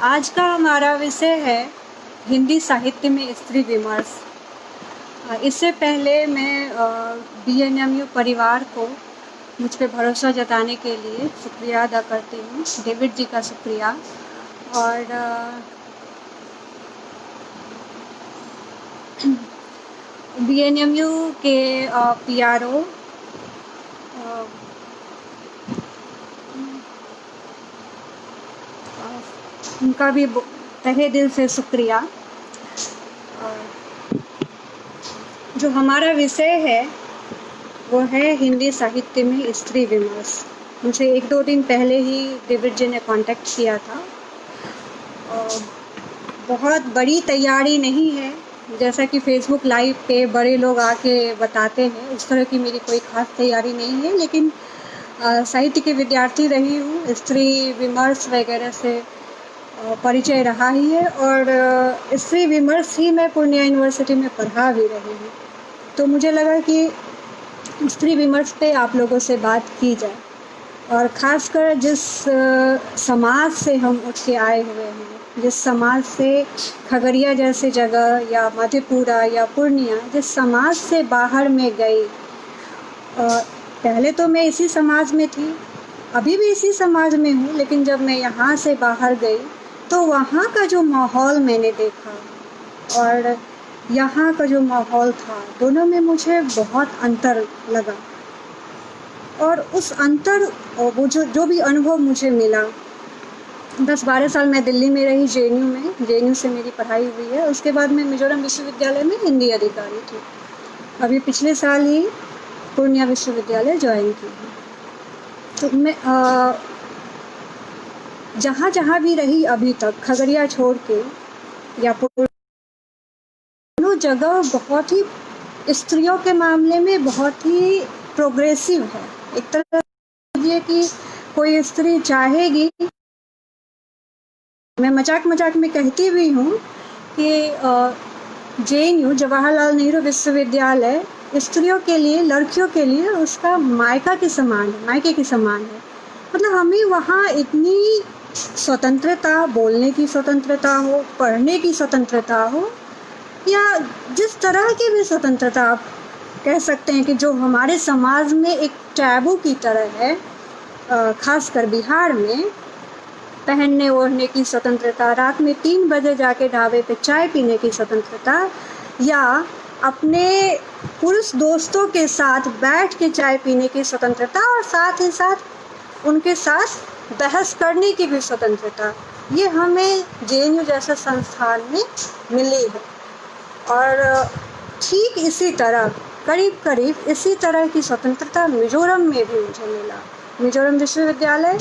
आज का हमारा विषय है हिंदी साहित्य में स्त्री विमर्श। इससे पहले मैं बीएनएमयू परिवार को मुझ पे भरोसा जताने के लिए शुक्रिया अदा करती हूँ, डेविड जी का शुक्रिया। और बीएनएमयू के पीआरओ उनका भी तहे दिल से शुक्रिया। जो हमारा विषय है वो है हिंदी साहित्य में स्त्री विमर्श। मुझे 1-2 दिन पहले ही डेविड जी ने कांटेक्ट किया था। बहुत बड़ी तैयारी नहीं है, जैसा कि फेसबुक लाइव पे बड़े लोग आके बताते हैं, उस तरह की मेरी कोई ख़ास तैयारी नहीं है। लेकिन साहित्य की विद्यार्थी रही हूँ, स्त्री विमर्श वगैरह से परिचय रहा ही है, और स्त्री विमर्श ही मैं पूर्णिया यूनिवर्सिटी में पढ़ा भी रही हूँ। तो मुझे लगा कि स्त्री विमर्श पे आप लोगों से बात की जाए, और ख़ासकर जिस समाज से हम उठ के आए हुए हैं, जिस समाज से खगड़िया जैसे जगह या मधेपुरा या पूर्णिया, जिस समाज से बाहर में गई। पहले तो मैं इसी समाज में थी, अभी भी इसी समाज में हूँ, लेकिन जब मैं यहाँ से बाहर गई तो वहाँ का जो माहौल मैंने देखा और यहाँ का जो माहौल था, दोनों में मुझे बहुत अंतर लगा। और उस अंतर, वो जो भी अनुभव मुझे मिला, 10-12 साल मैं दिल्ली में रही, जेएनयू से मेरी पढ़ाई हुई है। उसके बाद मैं मिजोरम विश्वविद्यालय में हिंदी अधिकारी थी। अभी पिछले साल ही पूर्णिया विश्वविद्यालय ज्वाइन की है। तो मैं जहाँ भी रही अभी तक, खगड़िया छोड़ के या दोनों जगह बहुत ही स्त्रियों के मामले में बहुत ही प्रोग्रेसिव है। एक तरह से कि कोई स्त्री चाहेगी, मैं मजाक में कहती भी हूँ कि जेएनयू जवाहरलाल नेहरू विश्वविद्यालय स्त्रियों के लिए, लड़कियों के लिए उसका मायके के समान है। मतलब हमें वहाँ इतनी स्वतंत्रता, बोलने की स्वतंत्रता हो, पढ़ने की स्वतंत्रता हो, या जिस तरह की भी स्वतंत्रता आप कह सकते हैं कि जो हमारे समाज में एक टैबू की तरह है, खासकर बिहार में, पहनने ओढ़ने की स्वतंत्रता, रात में 3 बजे जाके ढाबे पे चाय पीने की स्वतंत्रता, या अपने पुरुष दोस्तों के साथ बैठ के चाय पीने की स्वतंत्रता, और साथ ही साथ उनके साथ बहस करने की भी स्वतंत्रता, ये हमें जेएनयू जैसे संस्थान में मिली है। और ठीक इसी तरह, करीब इसी तरह की स्वतंत्रता मिजोरम में भी मुझे मिला। मिजोरम विश्वविद्यालय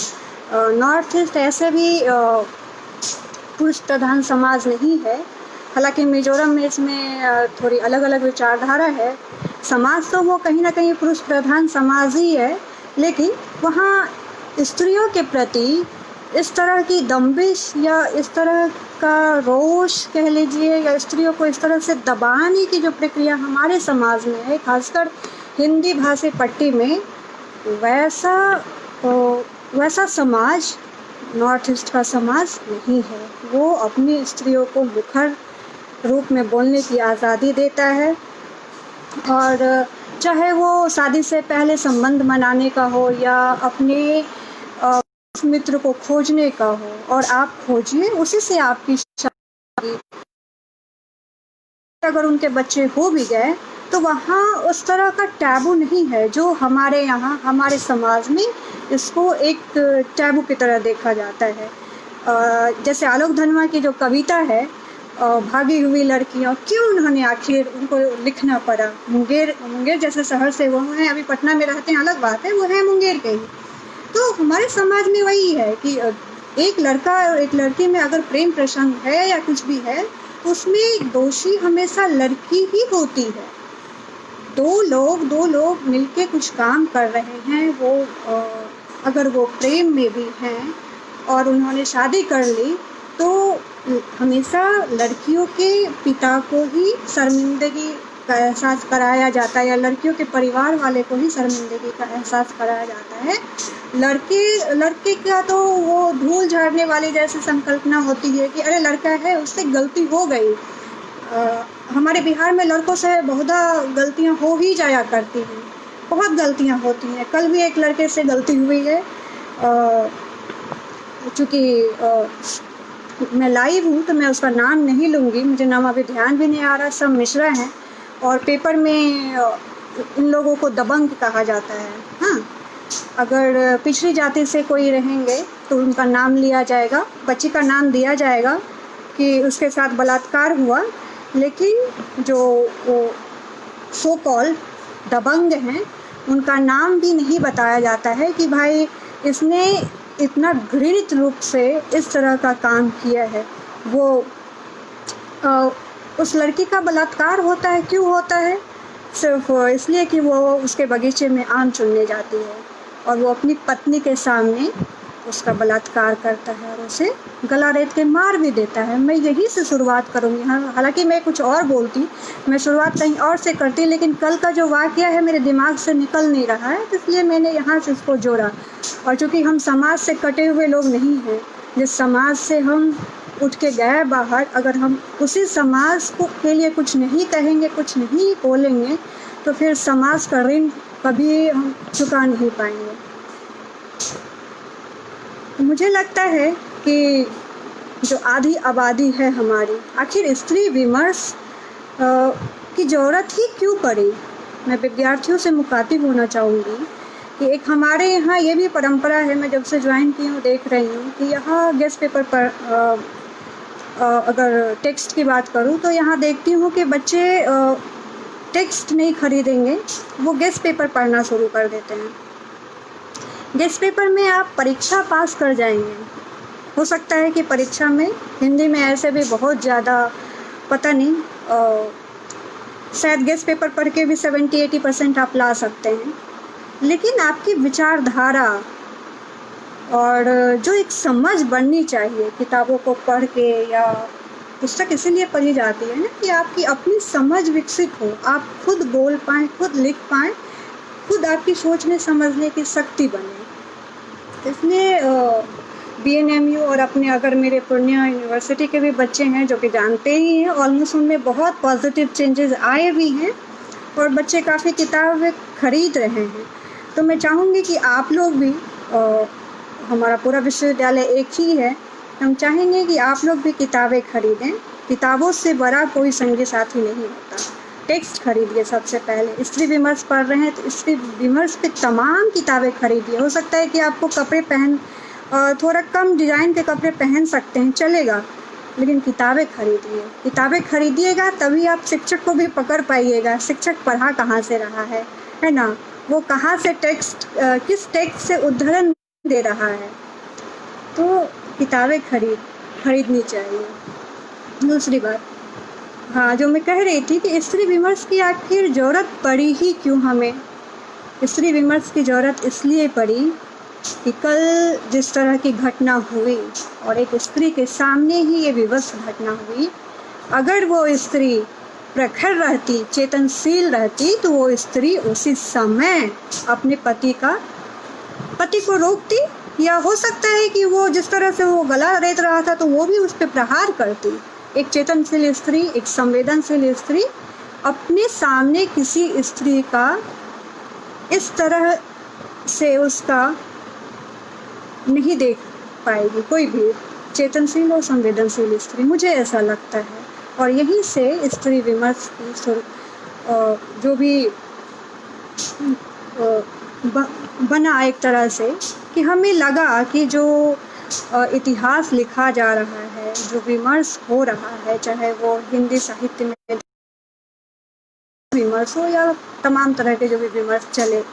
नॉर्थ ईस्ट ऐसे भी पुरुष प्रधान समाज नहीं है, हालांकि मिजोरम में इसमें थोड़ी अलग विचारधारा है। समाज तो वो कहीं ना कहीं पुरुष प्रधान समाज ही है, लेकिन वहाँ स्त्रियों के प्रति इस तरह की दंबिश या इस तरह का रोष कह लीजिए, या स्त्रियों को इस तरह से दबाने की जो प्रक्रिया हमारे समाज में है, खासकर हिंदी भाषी पट्टी में, वैसा समाज नॉर्थ ईस्ट का समाज नहीं है। वो अपनी स्त्रियों को मुखर रूप में बोलने की आज़ादी देता है, और चाहे वो शादी से पहले संबंध बनाने का हो या अपने मित्र को खोजने का हो, और आप खोजिए, उसी से आपकी शादी, अगर उनके बच्चे हो भी गए तो वहाँ उस तरह का टैबू नहीं है जो हमारे यहाँ, हमारे समाज में इसको एक टैबू की तरह देखा जाता है। जैसे आलोक धनवा की जो कविता है, भागी हुई लड़कियाँ, क्यों उन्होंने आखिर उनको लिखना पड़ा। मुंगेर जैसे शहर से वो हैं, अभी पटना में रहते हैं अलग बात है, वो है मुंगेर के ही। तो हमारे समाज में वही है कि एक लड़का और एक लड़की में अगर प्रेम प्रसंग है या कुछ भी है, उसमें दोषी हमेशा लड़की ही होती है। दो लोग मिलके कुछ काम कर रहे हैं, वो अगर वो प्रेम में भी हैं और उन्होंने शादी कर ली, तो हमेशा लड़कियों के पिता को ही शर्मिंदगी का एहसास कराया जाता है, या लड़कियों के परिवार वाले को ही शर्मिंदगी का एहसास कराया जाता है। लड़के का तो वो धूल झाड़ने वाली जैसी संकल्पना होती है कि अरे लड़का है, उससे गलती हो गई। हमारे बिहार में लड़कों से बहुधा गलतियां हो ही जाया करती हैं, बहुत गलतियां होती हैं। कल भी एक लड़के से गलती हुई है, चूँकि मैं लाइव हूँ तो मैं उसका नाम नहीं लूँगी, मुझे नाम अभी ध्यान भी नहीं आ रहा, सब मिश्रा हैं और पेपर में इन लोगों को दबंग कहा जाता है। हाँ, अगर पिछड़ी जाति से कोई रहेंगे तो उनका नाम लिया जाएगा, बच्ची का नाम दिया जाएगा कि उसके साथ बलात्कार हुआ, लेकिन जो वो सो कॉल्ड दबंग हैं उनका नाम भी नहीं बताया जाता है कि भाई इसने इतना घृणित रूप से इस तरह का काम किया है। वो उस लड़की का बलात्कार होता है, क्यों होता है? सिर्फ इसलिए कि वो उसके बगीचे में आम चुनने जाती है और वो अपनी पत्नी के सामने उसका बलात्कार करता है और उसे गला रेत के मार भी देता है। मैं यही से शुरुआत करूँगी। हालांकि मैं कुछ और बोलती, मैं शुरुआत कहीं और से करती, लेकिन कल का जो वाक़या है मेरे दिमाग से निकल नहीं रहा है, इसलिए मैंने यहाँ से इसको जोड़ा। और चूँकि हम समाज से कटे हुए लोग नहीं हैं, जिस समाज से हम उठ के गए बाहर, अगर हम उसी समाज को के लिए कुछ नहीं कहेंगे, कुछ नहीं बोलेंगे, तो फिर समाज का ऋण कभी हम चुका नहीं पाएंगे। मुझे लगता है कि जो आधी आबादी है हमारी, आखिर स्त्री विमर्श की ज़रूरत ही क्यों पड़ी? मैं विद्यार्थियों से मुखातिब होना चाहूँगी कि एक हमारे यहाँ ये भी परंपरा है, मैं जब से ज्वाइन की हूँ देख रही हूँ कि यहाँ गेस्ट पेपर पर अगर टेक्स्ट की बात करूँ तो यहाँ देखती हूँ कि बच्चे टेक्स्ट नहीं खरीदेंगे, वो गेस्ट पेपर पढ़ना शुरू कर देते हैं। गेस्ट पेपर में आप परीक्षा पास कर जाएंगे, हो सकता है कि परीक्षा में हिंदी में ऐसे भी बहुत ज़्यादा पता नहीं, शायद गेस्ट पेपर पढ़ के भी 70-80% आप ला सकते हैं, लेकिन आपकी विचारधारा और जो एक समझ बननी चाहिए किताबों को पढ़ के, या पुस्तक इसीलिए पढ़ी जाती है ना कि आपकी अपनी समझ विकसित हो, आप खुद बोल पाएँ, खुद लिख पाएँ, खुद आपकी सोचने समझने की शक्ति बने। इसलिए BNMU और अपने अगर मेरे पूर्णिया यूनिवर्सिटी के भी बच्चे हैं जो कि जानते ही हैं, ऑलमोस्ट उनमें बहुत पॉजिटिव चेंजेस आए भी हैं और बच्चे काफ़ी किताबें खरीद रहे हैं। तो मैं चाहूँगी कि आप लोग भी, हमारा पूरा विश्वविद्यालय एक ही है, हम चाहेंगे कि आप लोग भी किताबें खरीदें। किताबों से बड़ा कोई संगी साथी नहीं होता। टेक्स्ट खरीदिए सबसे पहले। स्त्री विमर्श पढ़ रहे हैं तो स्त्री विमर्श पे तमाम किताबें खरीदिए। हो सकता है कि आपको कपड़े थोड़ा कम डिज़ाइन के कपड़े पहन सकते हैं, चलेगा, लेकिन किताबें खरीदिए। किताबें खरीदिएगा तभी आप शिक्षक को भी पकड़ पाइएगा, शिक्षक पढ़ा कहाँ से रहा है ना, वो कहाँ से टेक्स्ट, किस टेक्स्ट से उद्धरण दे रहा है। तो किताबें खरीदनी चाहिए। दूसरी बात, हाँ, जो मैं कह रही थी कि स्त्री विमर्श की आखिर ज़रूरत पड़ी ही क्यों हमें? स्त्री विमर्श की ज़रूरत इसलिए पड़ी कि कल जिस तरह की घटना हुई और एक स्त्री के सामने ही ये विवश घटना हुई, अगर वो स्त्री प्रखर रहती, चेतनशील रहती, तो वो स्त्री उसी समय अपने पति को रोकती, या हो सकता है कि वो जिस तरह से वो गला रेत रहा था तो वो भी उस पर प्रहार करती। एक चेतनशील स्त्री, एक संवेदनशील स्त्री अपने सामने किसी स्त्री का इस तरह से उसका नहीं देख पाएगी, कोई भी चेतनशील और संवेदनशील स्त्री, मुझे ऐसा लगता है। और यहीं से स्त्री विमर्श की जो भी बना एक तरह से कि हमें लगा कि जो इतिहास लिखा जा रहा है, जो विमर्श हो रहा है, चाहे वो हिंदी साहित्य में विमर्श हो या तमाम तरह के जो भी विमर्श चले,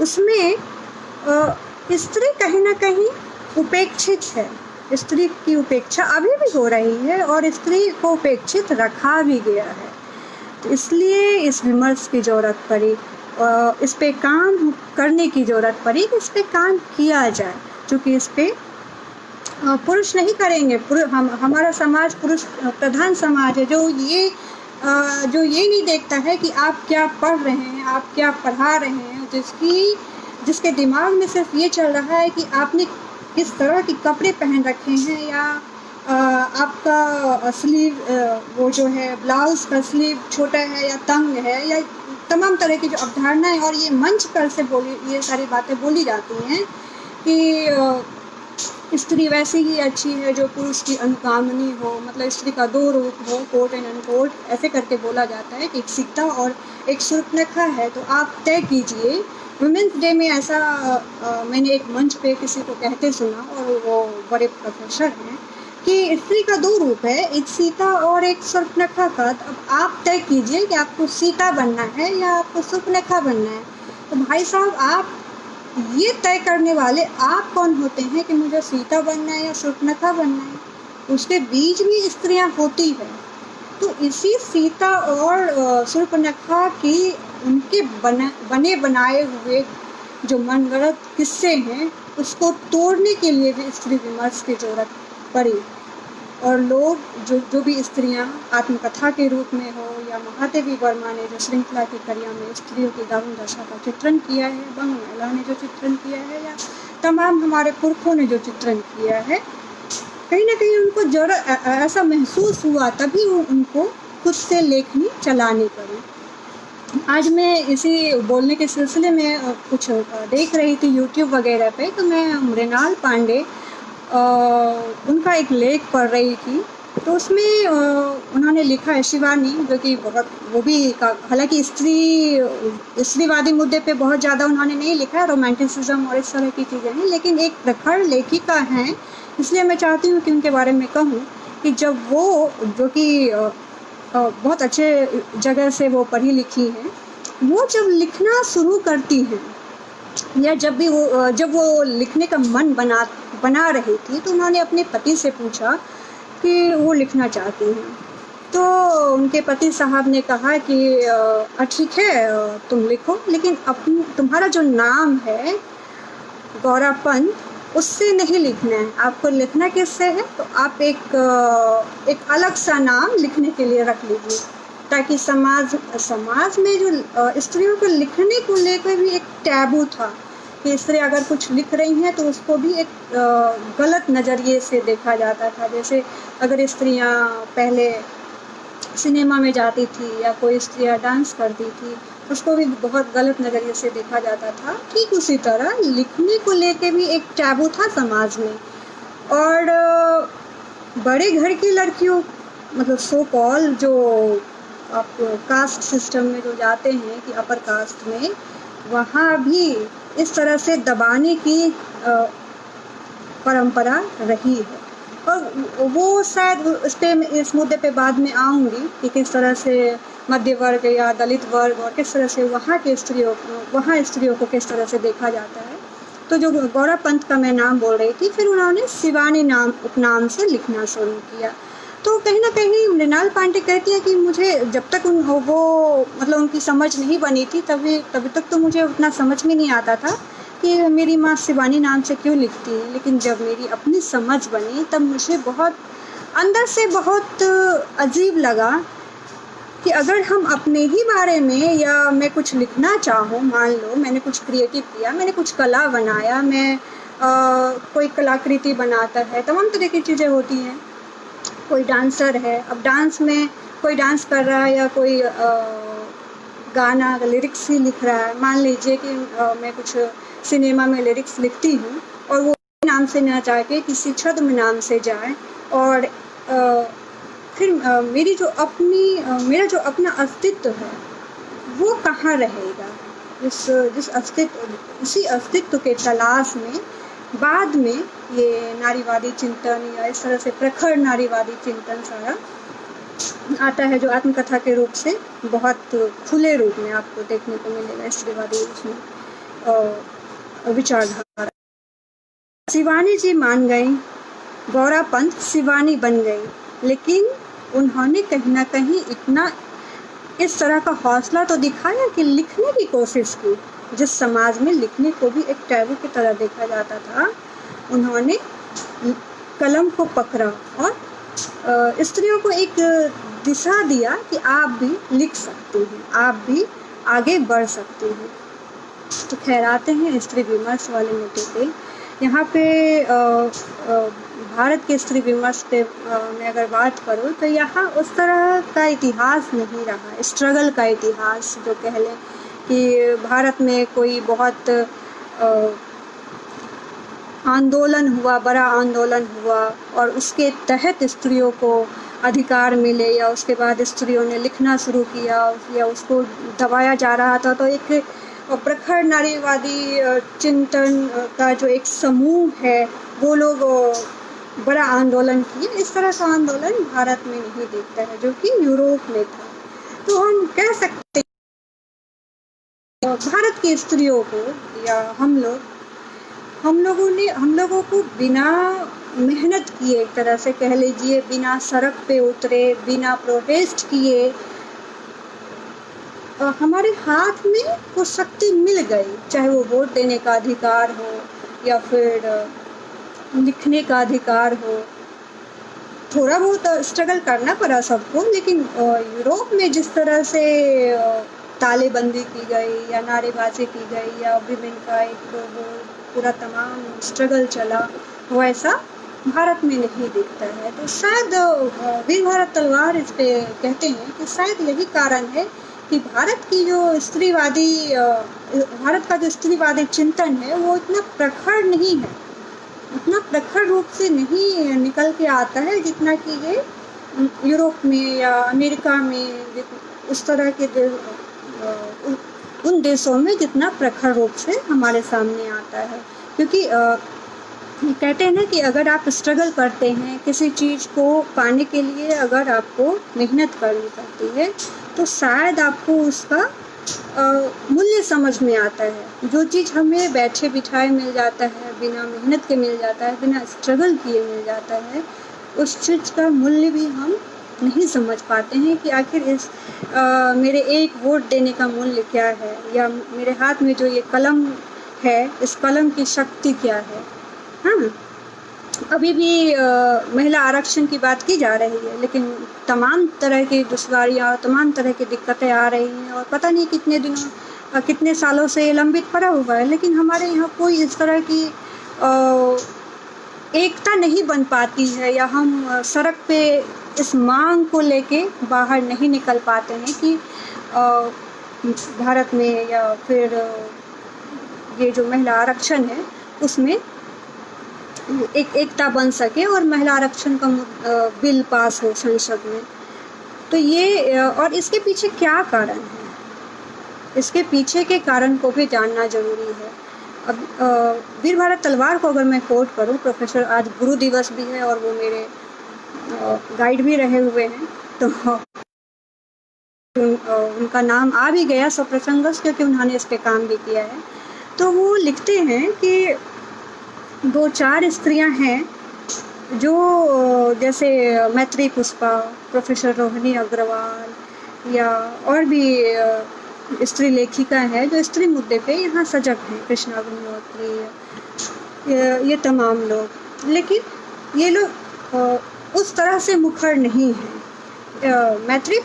उसमें स्त्री कहीं ना कहीं उपेक्षित है। स्त्री की उपेक्षा अभी भी हो रही है और स्त्री को उपेक्षित रखा भी गया है। तो इसलिए इस विमर्श की ज़रूरत पड़ी, इस पे काम करने की ज़रूरत पड़ी कि इस पे काम किया जाए, क्योंकि इस पे पुरुष नहीं करेंगे। हमारा समाज पुरुष प्रधान समाज है, जो ये जो ये नहीं देखता है कि आप क्या पढ़ रहे हैं, आप क्या पढ़ा रहे हैं, जिसके दिमाग में सिर्फ ये चल रहा है कि आपने किस तरह के कपड़े पहन रखे हैं, या आपका स्लीव वो जो है ब्लाउज़ का स्लीव छोटा है या तंग है, या तमाम तरह की जो अवधारणाएं और ये मंच पर से ये सारी बातें बोली जाती हैं कि स्त्री वैसे ही अच्छी है जो पुरुष की अनुगामिनी हो, मतलब स्त्री का दो रूप हो, कोट एंड अनकोट, ऐसे करके बोला जाता है कि एक सीता और एक शूर्पणखा है। तो आप तय कीजिए, वुमेंस डे में ऐसा मैंने एक मंच पे किसी को कहते सुना, और वो बड़े प्रोफेसर हैं, कि स्त्री का दो रूप है, एक सीता और एक शूर्पणखा का। अब आप तय कीजिए कि आपको सीता बनना है या आपको शूर्पणखा बनना है। तो भाई साहब, आप ये तय करने वाले आप कौन होते हैं कि मुझे सीता बनना है या शूर्पणखा बनना है? उसके बीच में स्त्रियां होती है। तो इसी सीता और शूर्पणखा की उनके बने बनाए हुए जो मनगढ़ंत किस्से हैं, उसको तोड़ने के लिए भी स्त्री विमर्श की जरूरत पड़ी। और लोग जो भी स्त्रियां आत्मकथा के रूप में हो, या महादेवी वर्मा ने जो श्रृंखला की कड़ियों में स्त्रियों की दारुण दशा का चित्रण किया है, बंग महिला ने जो चित्रण किया है, या तमाम हमारे पुरखों ने जो चित्रण किया है, कहीं ना कहीं उनको जरूर ऐसा महसूस हुआ, तभी उनको खुद से लेखनी चलानी पड़ी। आज मैं इसी बोलने के सिलसिले में कुछ देख रही थी यूट्यूब वगैरह पे, तो मैं मृणाल पांडे उनका एक लेख पढ़ रही थी। तो उसमें उन्होंने लिखा है, शिवानी, जो कि बहुत वो भी हालांकि स्त्रीवादी मुद्दे पे बहुत ज़्यादा उन्होंने नहीं लिखा है, रोमांटिसिज्म और इस तरह की चीज़ें हैं, लेकिन एक प्रखर लेखिका हैं, इसलिए मैं चाहती हूँ कि उनके बारे में कहूँ कि जब वो, जो कि बहुत अच्छे जगह से वो पढ़ी लिखी हैं, वो जब लिखना शुरू करती हैं, या जब वो लिखने का मन बना रही थी, तो उन्होंने अपने पति से पूछा कि वो लिखना चाहती हैं। तो उनके पति साहब ने कहा कि ठीक है, तुम लिखो, लेकिन तुम्हारा जो नाम है गौरा पंत, उससे नहीं लिखना है। आपको लिखना किससे है? तो आप एक अलग सा नाम लिखने के लिए रख लीजिए, ताकि समाज में जो स्त्रियों को लिखने को लेकर भी एक टैबू था कि स्त्री अगर कुछ लिख रही हैं तो उसको भी एक गलत नज़रिए से देखा जाता था। जैसे अगर स्त्रियां पहले सिनेमा में जाती थी या कोई स्त्रियां डांस करती थी, उसको भी बहुत गलत नज़रिए से देखा जाता था। ठीक उसी तरह लिखने को लेके भी एक टैबू था समाज में। और बड़े घर की लड़कियों, मतलब सो कॉल जो आप कास्ट सिस्टम में जो जाते हैं कि अपर कास्ट में, वहाँ भी इस तरह से दबाने की परंपरा रही है। और वो शायद इस मुद्दे पे बाद में आऊँगी कि किस तरह से मध्य वर्ग या दलित वर्ग और किस तरह से वहाँ स्त्रियों को किस तरह से देखा जाता है। तो जो गौरा पंत का मैं नाम बोल रही थी, फिर उन्होंने शिवानी उपनाम से लिखना शुरू किया। तो कहीं ना कहीं मृणाल पांडे कहती है कि मुझे जब तक मतलब उनकी समझ नहीं बनी थी, तभी तक तो मुझे उतना समझ में नहीं आता था कि मेरी माँ शिवानी नाम से क्यों लिखती है। लेकिन जब मेरी अपनी समझ बनी, तब मुझे बहुत अंदर से बहुत अजीब लगा कि अगर हम अपने ही बारे में, या मैं कुछ लिखना चाहूँ, मान लो मैंने कुछ क्रिएटिव किया, मैंने कुछ कला बनाया, मैं कोई कलाकृति बनाता है, तमाम तरह की चीज़ें होती हैं। कोई डांसर है, अब डांस में कोई डांस कर रहा है, या कोई गाना लिरिक्स ही लिख रहा है। मान लीजिए कि मैं कुछ सिनेमा में लिरिक्स लिखती हूँ और वो नाम से ना चाह के किसी छद्म नाम से जाए, और फिर मेरा जो अपना अस्तित्व है वो कहाँ रहेगा? इसी अस्तित्व के तलाश में बाद में ये नारीवादी चिंतन, या इस तरह से प्रखर नारीवादी चिंतन सारा आता है, जो आत्मकथा के रूप से बहुत खुले रूप में आपको देखने को मिलेगा स्त्रीवादी उसमें विचारधारा। शिवानी जी मान गई, गौरा पंत शिवानी बन गई, लेकिन उन्होंने कहीं ना कहीं इतना इस तरह का हौसला तो दिखाया कि लिखने की कोशिश की। जिस समाज में लिखने को भी एक टैबू की तरह देखा जाता था, उन्होंने कलम को पकड़ा और स्त्रियों को एक दिशा दिया कि आप भी लिख सकती हैं, आप भी आगे बढ़ सकती हैं। तो खैर आते हैं स्त्री विमर्श वाले मुद्दे पे। यहाँ पे भारत के स्त्री विमर्श पे मैं अगर बात करूँ तो यहाँ उस तरह का इतिहास नहीं रहा, स्ट्रगल का इतिहास जो कह लें कि भारत में कोई बहुत आंदोलन हुआ, बड़ा आंदोलन हुआ और उसके तहत स्त्रियों को अधिकार मिले, या उसके बाद स्त्रियों ने लिखना शुरू किया या उसको दबाया जा रहा था। तो एक प्रखर नारीवादी चिंतन का जो एक समूह है वो लोग बड़ा आंदोलन किए। इस तरह का आंदोलन भारत में नहीं दिखता है जो कि यूरोप में था। तो हम कह सकते हैं भारत की स्त्रियों को या हम लोगों को बिना मेहनत किए, एक तरह से कह लीजिए, बिना सड़क पे उतरे, बिना प्रोटेस्ट किए, हमारे हाथ में वो शक्ति मिल गई। चाहे वो वोट देने का अधिकार हो या फिर लिखने का अधिकार हो। थोड़ा बहुत स्ट्रगल करना पड़ा सबको, लेकिन यूरोप में जिस तरह से तालेबंदी की गई या नारेबाजी की गई या विमेन का एक पूरा तमाम स्ट्रगल चला, वैसा भारत में नहीं दिखता है। तो शायद वीर भारत तलवार इस पे कहते हैं कि शायद यही कारण है कि भारत का जो स्त्रीवादी चिंतन है वो इतना प्रखर नहीं है, उतना प्रखर रूप से नहीं निकल के आता है जितना कि ये यूरोप में या अमेरिका में, उस तरह के उन देशों में जितना प्रखर रूप से हमारे सामने आता है। क्योंकि कहते हैं ना कि अगर आप स्ट्रगल करते हैं किसी चीज़ को पाने के लिए, अगर आपको मेहनत करनी पड़ती है तो शायद आपको उसका मूल्य समझ में आता है। जो चीज़ हमें बैठे बिठाए मिल जाता है, बिना मेहनत के मिल जाता है, बिना स्ट्रगल किए मिल जाता है, उस चीज़ का मूल्य भी हम नहीं समझ पाते हैं कि आखिर मेरे एक वोट देने का मूल्य क्या है, या मेरे हाथ में जो ये कलम है, इस कलम की शक्ति क्या है। हाँ, अभी भी महिला आरक्षण की बात की जा रही है, लेकिन तमाम तरह की दुश्वारियाँ, तमाम तरह की दिक्कतें आ रही हैं और पता नहीं कितने सालों से लंबित पड़ा हुआ है। लेकिन हमारे यहाँ कोई इस तरह की एकता नहीं बन पाती है, या हम सड़क पे इस मांग को लेके बाहर नहीं निकल पाते हैं कि भारत में या फिर ये जो महिला आरक्षण है उसमें एक एकता बन सके और महिला आरक्षण का बिल पास हो संसद में। तो ये और इसके पीछे क्या कारण है, इसके पीछे के कारण को भी जानना जरूरी है। अब वीर भारत तलवार को अगर मैं कोट करूं, प्रोफेसर, आज गुरु दिवस भी है और वो मेरे गाइड भी रहे हुए हैं, तो उनका नाम आ भी गया सप्रसंगस क्योंकि उन्होंने इस पे काम भी किया है। तो वो लिखते हैं कि 2-4 स्त्रियां हैं जो जैसे मैत्री पुष्पा, प्रोफेसर रोहिणी अग्रवाल या और भी स्त्री लेखिका है जो स्त्री मुद्दे पे यहाँ सजग हैं, कृष्णा अग्निहोत्री, ये तमाम लोग। लेकिन ये लोग उस तरह से मुखर नहीं है। मैत्री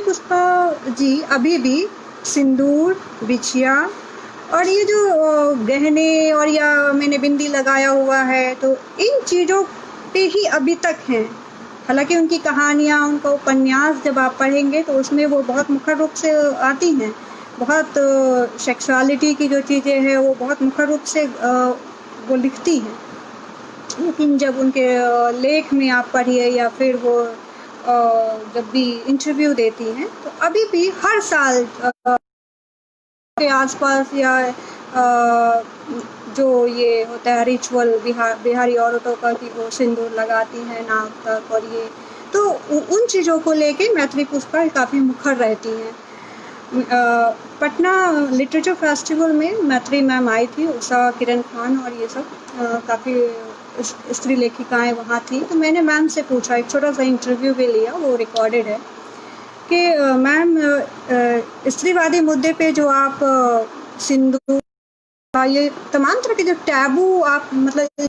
पुष्पा जी अभी भी सिंदूर, बिछिया और ये जो गहने और या मैंने बिंदी लगाया हुआ है, तो इन चीज़ों पे ही अभी तक हैं। हालांकि उनकी कहानियाँ, उनका उपन्यास जब आप पढ़ेंगे तो उसमें वो बहुत मुखर रूप से आती हैं, बहुत सेक्सुअलिटी की जो चीज़ें हैं वो बहुत मुखर रूप से वो लिखती हैं। लेकिन जब उनके लेख में आप पढ़िए या फिर वो जब भी इंटरव्यू देती हैं, तो अभी भी हर साल के आसपास या जो ये होता है रिचुअल बिहारी औरतों का कि वो सिंदूर लगाती हैं नाक तक, और ये तो उन चीज़ों को लेके मैत्री पुष्पा काफ़ी मुखर रहती हैं। पटना लिटरेचर फेस्टिवल में मैत्री मैम आई थी, उषा किरण खान और ये सब काफ़ी स्त्री लेखिकाएं वहाँ थी। तो मैंने मैम से पूछा, एक छोटा सा इंटरव्यू भी लिया, वो रिकॉर्डेड है, कि मैम स्त्रीवादी मुद्दे पे जो आप सिंदूर, ये तमाम तरह के जो टैबू आप मतलब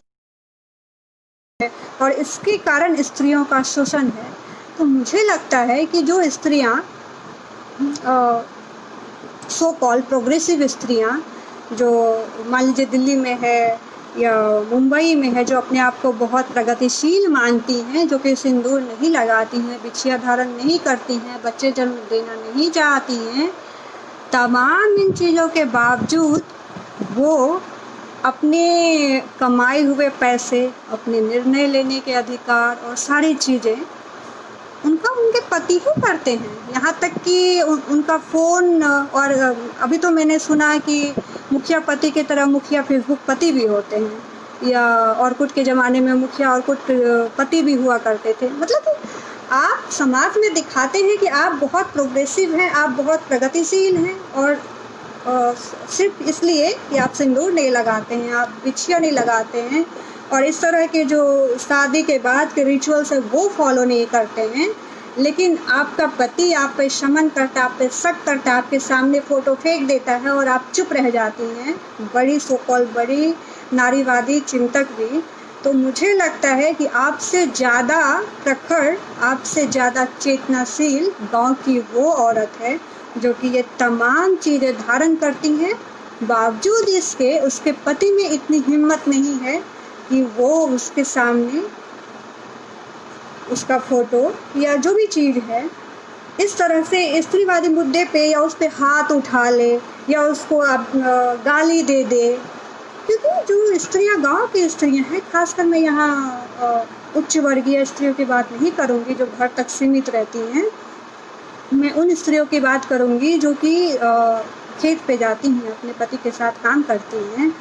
और इसके कारण स्त्रियों का शोषण है। तो मुझे लगता है कि जो स्त्रियां सो कॉल प्रोग्रेसिव स्त्रियां, जो मान लीजिए दिल्ली में है या मुंबई में है, जो अपने आप को बहुत प्रगतिशील मानती हैं, जो कि सिंदूर नहीं लगाती हैं, बिछिया धारण नहीं करती हैं, बच्चे जन्म देना नहीं चाहती हैं, तमाम इन चीज़ों के बावजूद वो अपने कमाए हुए पैसे, अपने निर्णय लेने के अधिकार और सारी चीज़ें उनका उनके पति ही करते हैं। यहाँ तक कि उनका फ़ोन, और अभी तो मैंने सुना कि मुखिया पति की तरह मुखिया फेसबुक पति भी होते हैं, या ऑर्कुट के ज़माने में मुखिया ऑर्कुट पति भी हुआ करते थे। मतलब कि आप समाज में दिखाते हैं कि आप बहुत प्रोग्रेसिव हैं, आप बहुत प्रगतिशील हैं, और सिर्फ इसलिए कि आप सिंदूर नहीं लगाते हैं, आप बिछिया नहीं लगाते हैं, और इस तरह के जो शादी के बाद के रिचुअल्स है वो फॉलो नहीं करते हैं, लेकिन आपका पति आप पे शमन करता, आप पे शक करता, आपके सामने फ़ोटो फेंक देता है और आप चुप रह जाती हैं, बड़ी सोकॉल बड़ी नारीवादी चिंतक भी। तो मुझे लगता है कि आपसे ज़्यादा प्रखर, आपसे ज़्यादा चेतनाशील गांव की वो औरत है जो कि ये तमाम चीज़ें धारण करती हैं, बावजूद इसके उसके पति में इतनी हिम्मत नहीं है कि वो उसके सामने उसका फ़ोटो या जो भी चीज़ है इस तरह से स्त्रीवादी मुद्दे पे या उस पर हाथ उठा ले या उसको आप गाली दे दे। क्योंकि जो स्त्रियां गांव की स्त्रियां हैं, खासकर मैं यहाँ उच्च वर्गीय स्त्रियों की बात नहीं करूँगी जो घर तक सीमित रहती हैं, मैं उन स्त्रियों की बात करूँगी जो कि खेत पे जाती हैं, अपने पति के साथ काम करती हैं,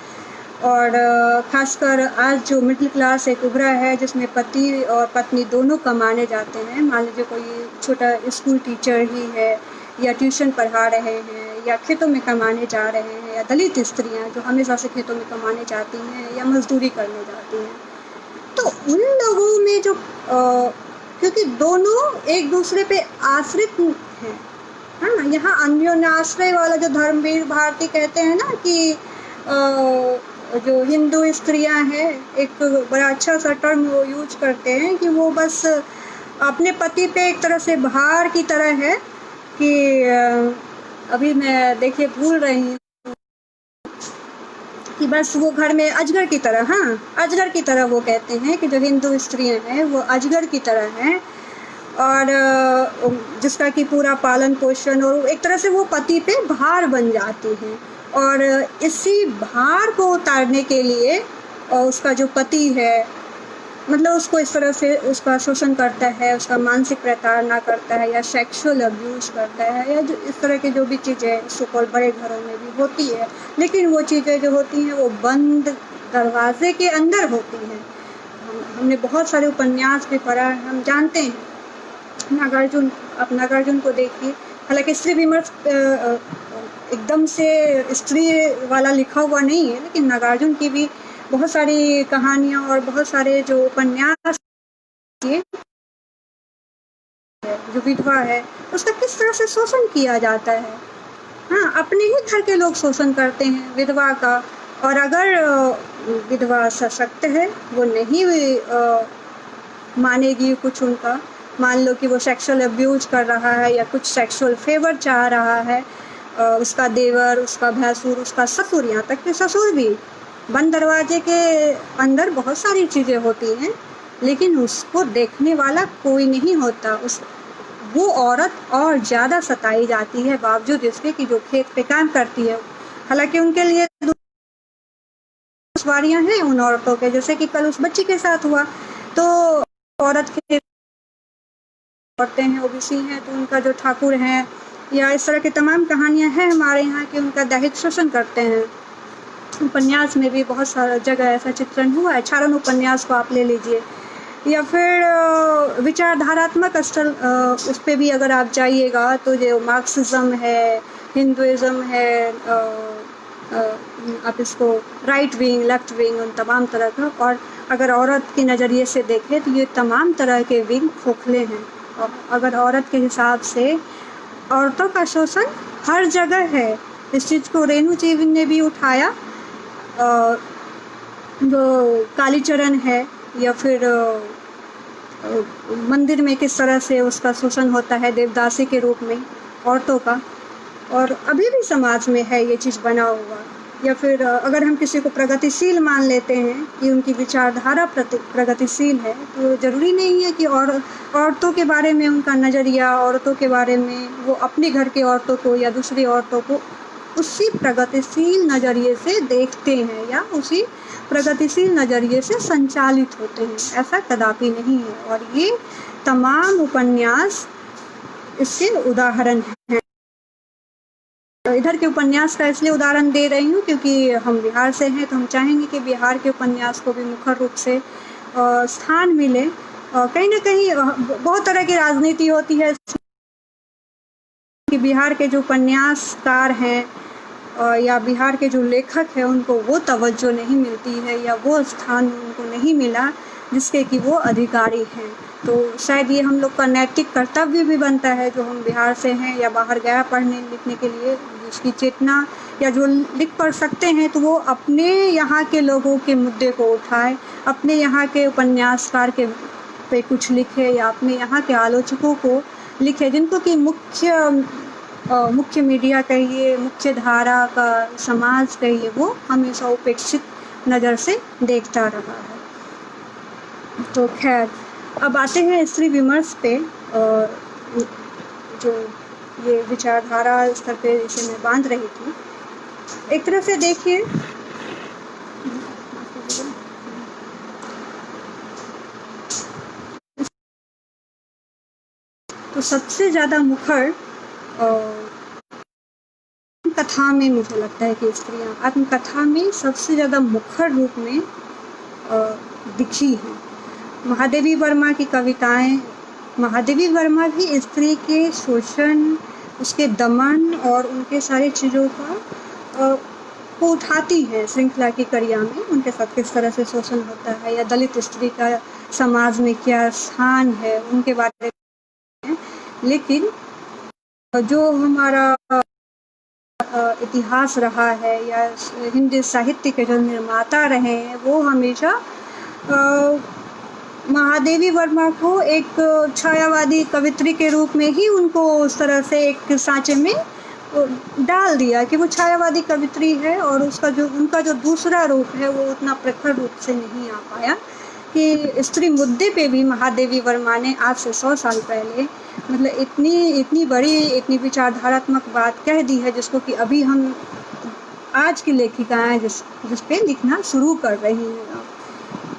और ख़ासकर आज जो मिडिल क्लास एक उभरा है जिसमें पति और पत्नी दोनों कमाने जाते हैं। मान लीजिए कोई छोटा स्कूल टीचर ही है, या ट्यूशन पढ़ा रहे हैं, या खेतों में कमाने जा रहे हैं, या दलित स्त्रियां जो हमेशा से खेतों में कमाने जाती हैं या मजदूरी करने जाती हैं। तो उन लोगों में जो क्योंकि दोनों एक दूसरे पे आश्रित हैं, है ना। यहाँ अन्योन्याश्रय वाला जो धर्मवीर भारती कहते हैं ना कि जो हिंदू स्त्रियां हैं, एक बड़ा अच्छा सा टर्म वो यूज करते हैं कि वो बस अपने पति पे एक तरह से भार की तरह है कि अभी मैं देखिए भूल रही हूँ कि बस वो घर में अजगर की तरह, हाँ अजगर की तरह वो कहते हैं कि जो हिंदू स्त्रियां हैं वो अजगर की तरह हैं, और जिसका कि पूरा पालन पोषण, और एक तरह से वो पति पे भार बन जाती हैं। और इसी भार को उतारने के लिए उसका जो पति है, मतलब उसको इस तरह से उसका शोषण करता है, उसका मानसिक प्रताड़ना करता है, या सेक्सुअल अब्यूज़ करता है, या जो इस तरह की जो भी चीज़ें सुकूल बड़े घरों में भी होती है, लेकिन वो चीज़ें जो होती हैं वो बंद दरवाजे के अंदर होती हैं। हमने बहुत सारे उपन्यास भी पढ़ा है, हम जानते हैं। नागार्जुन, आप नागार्जुन को देखिए, हालांकि स्त्री विमर्श एकदम से स्त्री वाला लिखा हुआ नहीं है, लेकिन नागार्जुन की भी बहुत सारी कहानियाँ और बहुत सारे जो उपन्यास, जो विधवा है उसका किस तरह से शोषण किया जाता है। हाँ, अपने ही घर के लोग शोषण करते हैं विधवा का, और अगर विधवा सशक्त है, वो नहीं मानेगी कुछ उनका, मान लो कि वो सेक्सुअल अब्यूज कर रहा है या कुछ सेक्सुअल फेवर चाह रहा है, उसका देवर, उसका भैंसुर, उसका ससुर, यहाँ तक कि ससुर भी, बंद दरवाजे के अंदर बहुत सारी चीज़ें होती हैं, लेकिन उसको देखने वाला कोई नहीं होता। वो औरत और ज़्यादा सताई जाती है, बावजूद इसके कि जो खेत पे काम करती है। हालांकि उनके लिए दुश्वारियाँ हैं उन औरतों के, जैसे कि कल उस बच्ची के साथ हुआ। तो औरत के औरतें हैं, ओबीसी हैं, तो उनका जो ठाकुर हैं या इस तरह की तमाम कहानियां हैं हमारे यहाँ कि उनका दैहिक शोषण करते हैं। उपन्यास में भी बहुत सारा जगह ऐसा चित्रण हुआ है। क्षारण उपन्यास को आप ले लीजिए, या फिर विचारधारात्मक स्थल, उस पर भी अगर आप जाइएगा तो जो मार्क्सिज्म है, हिंदुइज्म है, आप इसको राइट विंग, लेफ्ट विंग, उन तमाम तरह का, और अगर औरत के नज़रिए से देखें तो ये तमाम तरह के विंग खोखले हैं। और अगर औरत के हिसाब से औरतों का शोषण हर जगह है। इस चीज़ को रेणु जी ने भी उठाया। जो कालीचरण है, या फिर मंदिर में किस तरह से उसका शोषण होता है देवदासी के रूप में औरतों का, और अभी भी समाज में है ये चीज़ बना हुआ। या फिर अगर हम किसी को प्रगतिशील मान लेते हैं कि उनकी विचारधारा प्रगतिशील है, तो ज़रूरी नहीं है कि औरतों के बारे में उनका नज़रिया, औरतों के बारे में वो अपने घर के औरतों को या दूसरी औरतों को उसी प्रगतिशील नज़रिए से देखते हैं या उसी प्रगतिशील नज़रिए से संचालित होते हैं। ऐसा कदापि नहीं है, और ये तमाम उपन्यास इसके उदाहरण हैं। इधर के उपन्यास का इसलिए उदाहरण दे रही हूँ क्योंकि हम बिहार से हैं, तो हम चाहेंगे कि बिहार के उपन्यास को भी मुखर रूप से स्थान मिले। कहीं ना कहीं बहुत तरह की राजनीति होती है कि बिहार के जो उपन्यासकार हैं या बिहार के जो लेखक हैं उनको वो तवज्जो नहीं मिलती है या वो स्थान उनको नहीं मिला जिसके कि वो अधिकारी हैं। तो शायद ये हम लोग का नैतिक कर्तव्य भी बनता है, जो हम बिहार से हैं या बाहर गया पढ़ने लिखने के लिए, जिसकी चेतना या जो लिख पढ़ सकते हैं तो वो अपने यहाँ के लोगों के मुद्दे को उठाए, अपने यहाँ के उपन्यासकार के पे कुछ लिखे या अपने यहाँ के आलोचकों को लिखे, जिनको कि मुख्य मीडिया कहिए, मुख्य धारा का समाज कहिए, वो हमेशा उपेक्षित नज़र से देखता रहा है। तो खैर, अब आते हैं स्त्री विमर्श पे, जो ये विचारधारा स्तर पे इसे मैं बांध रही थी। एक तरह से देखिए, तो सबसे ज़्यादा मुखर कथा में मुझे लगता है कि स्त्रियाँ आत्मकथा में सबसे ज़्यादा मुखर रूप में दिखी हैं। महादेवी वर्मा की कविताएं, महादेवी वर्मा भी स्त्री के शोषण, उसके दमन और उनके सारे चीज़ों का को उठाती हैं श्रृंखला की कड़िया में। उनके साथ किस तरह से शोषण होता है या दलित स्त्री का समाज में क्या स्थान है उनके बारे में। लेकिन जो हमारा इतिहास रहा है या हिंदी साहित्य के जो निर्माता रहे हैं, वो हमेशा महादेवी वर्मा को एक छायावादी कवित्री के रूप में ही उनको उस तरह से एक सांचे में डाल दिया कि वो छायावादी कवित्री है, और उनका जो दूसरा रूप है वो उतना प्रखर रूप से नहीं आ पाया। कि स्त्री मुद्दे पे भी महादेवी वर्मा ने आज से 100 साल पहले मतलब इतनी बड़ी, इतनी विचारधारात्मक बात कह दी है, जिसको कि अभी हम आज की लेखिकाएं जिस पे लिखना शुरू कर रही हैं।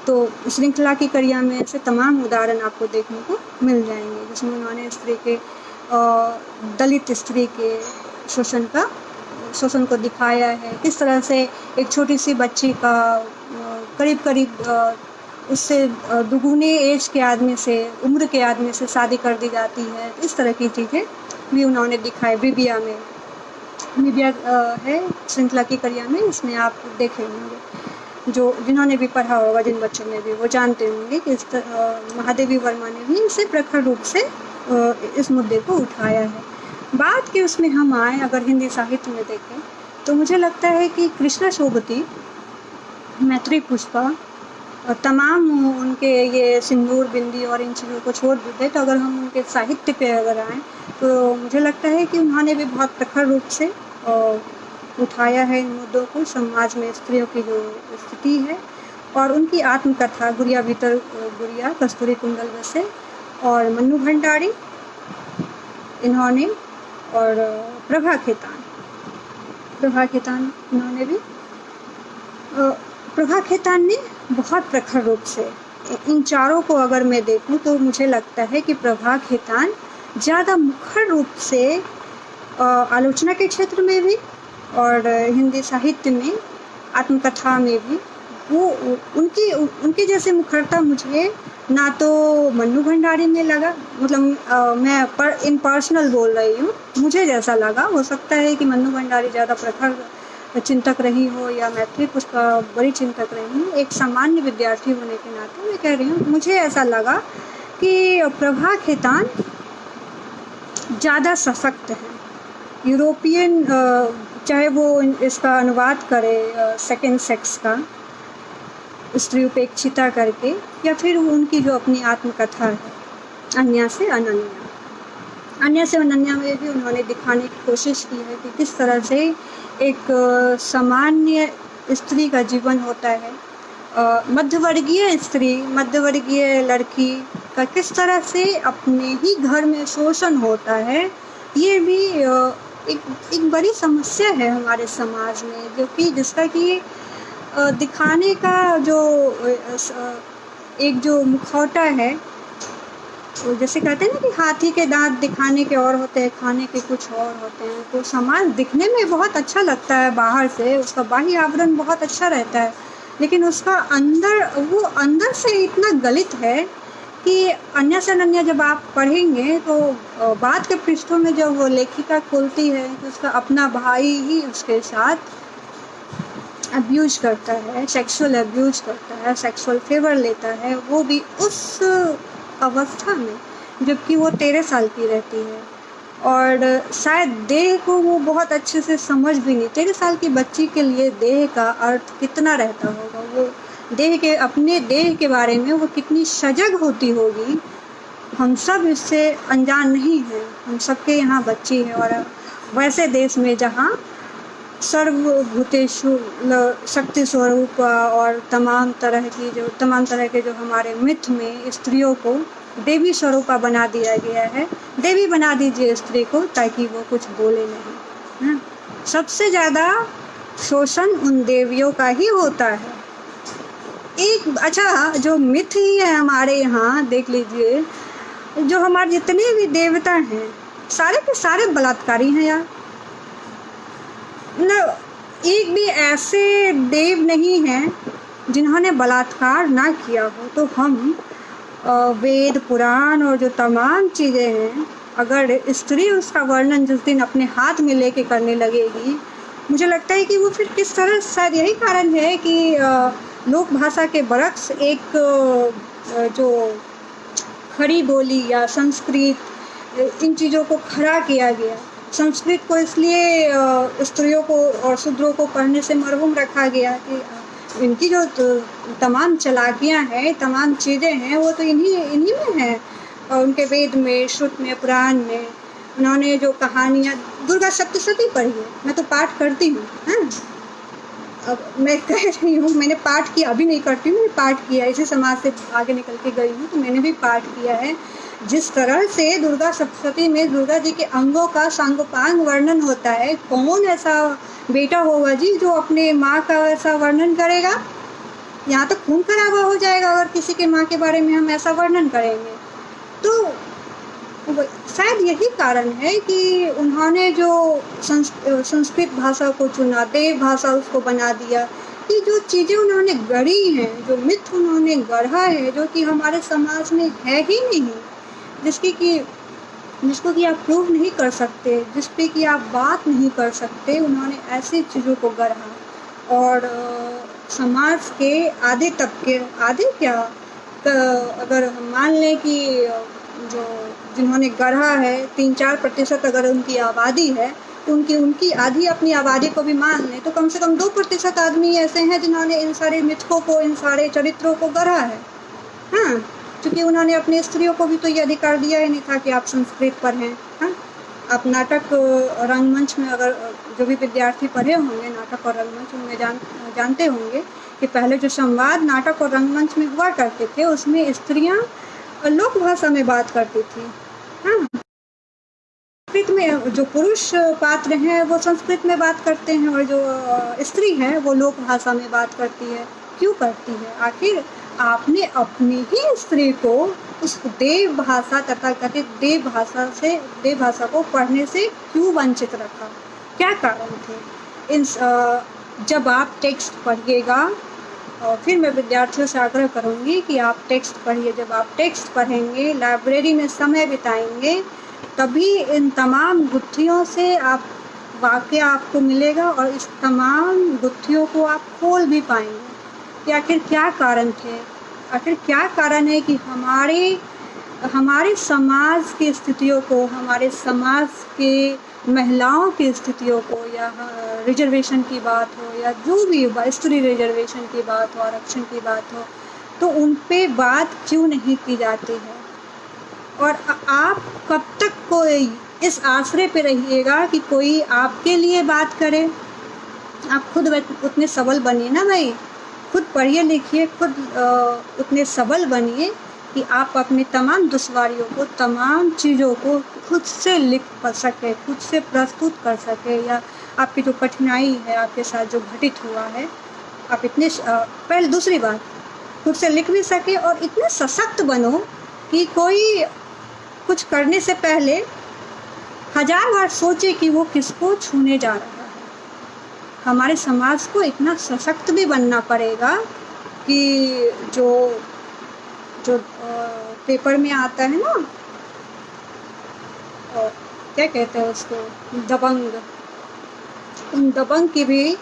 तो श्रृंखला की कड़िया में ऐसे तमाम उदाहरण आपको देखने को मिल जाएंगे, जिसमें उन्होंने स्त्री के दलित स्त्री के शोषण को दिखाया है। किस तरह से एक छोटी सी बच्ची का करीब उससे दुगुने एज के आदमी से, उम्र के आदमी से शादी कर दी जाती है। इस तरह की चीज़ें भी उन्होंने दिखाई। बिबिया में है श्रृंखला की कड़िया में, इसमें आप देखे होंगे, जिन्होंने भी पढ़ा होगा, जिन बच्चों ने भी, वो जानते होंगे कि महादेवी वर्मा ने भी इसे प्रखर रूप से इस मुद्दे को उठाया है। बात की उसमें हम आए, अगर हिंदी साहित्य में देखें तो मुझे लगता है कि कृष्णा शोभती, मैत्री पुष्पा और तमाम उनके ये सिंदूर बिंदी और इन चीज़ों को छोड़ देते, तो अगर हम उनके साहित्य पे अगर आएँ तो मुझे लगता है कि उन्होंने भी बहुत प्रखर रूप से उठाया है इन मुद्दों को। समाज में स्त्रियों की जो स्थिति है, और उनकी आत्मकथा गुड़िया भीतर गुड़िया, कस्तूरी कुंडल वैसे और मन्नू भंडारी इन्होंने, और प्रभा खेतान इन्होंने भी, प्रभा खेतान ने बहुत प्रखर रूप से इन चारों को अगर मैं देखूं तो मुझे लगता है कि प्रभा खेतान ज़्यादा मुखर रूप से आलोचना के क्षेत्र में भी और हिंदी साहित्य में आत्मकथा में भी वो उनकी जैसे मुखरता मुझे ना तो मन्नू भंडारी में लगा, मतलब मैं इन पर्सनल बोल रही हूँ, मुझे जैसा लगा। हो सकता है कि मन्नू भंडारी ज़्यादा प्रखर चिंतक रही हो या मैत्री पुष्पा बड़ी चिंतक रही हो। एक सामान्य विद्यार्थी होने के नाते मैं कह रही हूँ, मुझे ऐसा लगा कि प्रभा खेतान ज़्यादा सशक्त है। यूरोपियन, चाहे वो इसका अनुवाद करे सेकेंड सेक्स का, स्त्री उपेक्षिता करके, या फिर उनकी जो अपनी आत्मकथा है अन्या से अनन्या। अन्या से अनन्या में भी उन्होंने दिखाने की कोशिश की है कि किस तरह से एक सामान्य स्त्री का जीवन होता है, मध्यवर्गीय स्त्री, मध्यवर्गीय लड़की का किस तरह से अपने ही घर में शोषण होता है। ये भी एक बड़ी समस्या है हमारे समाज में, जो कि जिसका कि दिखाने का जो एक जो मुखौटा है, तो जैसे कहते हैं ना कि हाथी के दांत दिखाने के और होते हैं, खाने के कुछ और होते हैं। तो समाज दिखने में बहुत अच्छा लगता है बाहर से, उसका बाह्य आवरण बहुत अच्छा रहता है, लेकिन उसका वो अंदर से इतना गलित है कि अन्या से अनन्या जब आप पढ़ेंगे तो बाद के पृष्ठों में जब वो लेखिका खोलती है तो उसका अपना भाई ही उसके साथ अब्यूज करता है, सेक्सुअल अब्यूज करता है, सेक्सुअल फेवर लेता है, वो भी उस अवस्था में जबकि वो 13 साल की रहती है। और शायद देह को वो बहुत अच्छे से समझ भी नहीं, 13 साल की बच्ची के लिए देह का अर्थ कितना रहता होगा, वो देह के अपने देह के बारे में वो कितनी सजग होती होगी, हम सब इससे अनजान नहीं हैं। हम सबके यहाँ बच्ची है, और वैसे देश में जहाँ सर्वभूतेषु शक्ति स्वरूप और तमाम तरह के जो हमारे मिथ में स्त्रियों को देवी स्वरूपा बना दिया गया है। देवी बना दीजिए स्त्री को ताकि वो कुछ बोले नहीं, है। सबसे ज़्यादा शोषण उन देवियों का ही होता है। एक अच्छा जो मिथ ही है हमारे यहाँ, देख लीजिए, जो हमारे जितने भी देवता हैं सारे के सारे बलात्कारी हैं यार। मतलब एक भी ऐसे देव नहीं हैं जिन्होंने बलात्कार ना किया हो। तो हम वेद पुराण और जो तमाम चीज़ें हैं, अगर स्त्री उसका वर्णन जिस दिन अपने हाथ में लेके करने लगेगी, मुझे लगता है कि वो फिर किस तरह, शायद यही कारण है कि लोक भाषा के बरक्स एक जो खड़ी बोली या संस्कृत, इन चीज़ों को खड़ा किया गया। संस्कृत को इसलिए स्त्रियों को और शूद्रों को पढ़ने से मरहूम रखा गया कि इनकी जो तमाम चालाकियाँ हैं, तमाम चीज़ें हैं, वो तो इन्हीं में हैं। और उनके वेद में, श्रुत में, पुराण में उन्होंने जो कहानियाँ, दुर्गा सप्तशती पढ़ी है, मैं तो पाठ करती हूँ, हैं। अब मैं कह रही हूँ, मैंने पाठ किया, अभी नहीं करती हूँ, मैंने पाठ किया, इसी समाज से आगे निकल के गई हूँ तो मैंने भी पाठ किया है। जिस तरह से दुर्गा सप्तशती में दुर्गा जी के अंगों का सांगोपांग वर्णन होता है, कौन ऐसा बेटा होगा जी जो अपने माँ का ऐसा वर्णन करेगा। यहाँ तो खून खराबा हो जाएगा अगर किसी के माँ के बारे में हम ऐसा वर्णन करेंगे। तो शायद यही कारण है कि उन्होंने जो संस्कृत भाषा को चुना, देव भाषा उसको बना दिया, कि जो चीज़ें उन्होंने गढ़ी हैं, जो मिथ उन्होंने गढ़ा है, जो कि हमारे समाज में है ही नहीं, जिसको कि आप प्रूव नहीं कर सकते, जिस पे कि आप बात नहीं कर सकते, उन्होंने ऐसी चीज़ों को गढ़ा। और समाज के आधे तबके, आधे क्या, अगर हम मान लें कि जो जिन्होंने गढ़ा है 3-4% अगर उनकी आबादी है, तो उनकी आधी अपनी आबादी को भी मान लें तो कम से कम 2% आदमी ऐसे हैं जिन्होंने इन सारे मिथकों को, इन सारे चरित्रों को गढ़ा है। हाँ, क्योंकि उन्होंने अपने स्त्रियों को भी तो ये अधिकार दिया ही नहीं था कि आप संस्कृत पढ़ें। हाँ, आप नाटक रंगमंच में, अगर जो भी विद्यार्थी पढ़े होंगे नाटक और रंगमंच, उनमें जानते होंगे कि पहले जो संवाद नाटक और रंगमंच में हुआ करते थे, उसमें स्त्रियाँ लोक भाषा में बात करती थी। हाँ, संस्कृत में जो पुरुष पात्र हैं वो संस्कृत में बात करते हैं, और जो स्त्री है वो लोक भाषा में बात करती है। क्यों करती है? आखिर आपने अपनी ही स्त्री को उस देव भाषा, तथाकथित देव भाषा को पढ़ने से क्यों वंचित रखा? क्या कारण थे? जब आप टेक्स्ट पढ़िएगा, और फिर मैं विद्यार्थियों से आग्रह करूँगी कि आप टेक्स्ट पढ़िए। जब आप टेक्स्ट पढ़ेंगे, लाइब्रेरी में समय बिताएंगे, तभी इन तमाम गुत्थियों से आप वाक़या आपको मिलेगा, और इस तमाम गुत्थियों को आप खोल भी पाएंगे कि आखिर क्या कारण थे, आखिर क्या कारण है कि हमारे समाज की स्थितियों को, हमारे समाज के महिलाओं की स्थितियों को या रिजर्वेशन की बात हो या जो भी हो, स्त्री रिजर्वेशन की बात हो, आरक्षण की बात हो, तो उन पे बात क्यों नहीं की जाती है। और आप कब तक कोई इस आसरे पे रहिएगा कि कोई आपके लिए बात करे। आप खुद उतने सबल बनिए ना भाई, खुद पढ़िए लिखिए, खुद उतने सबल बनिए कि आप अपने तमाम दुश्वारियों को, तमाम चीज़ों को खुद से लिख सके, खुद से प्रस्तुत कर सके, या आपकी जो कठिनाई है, आपके साथ जो घटित हुआ है, आप इतने पहले दूसरी बात खुद से लिख भी सके और इतने सशक्त बनो कि कोई कुछ करने से पहले 1000 बार सोचे कि वो किसको छूने जा रहा है। हमारे समाज को इतना सशक्त भी बनना पड़ेगा कि जो जो पेपर में आता है ना, क्या कहते हैं उसको, दबंग, उन दबंग की भी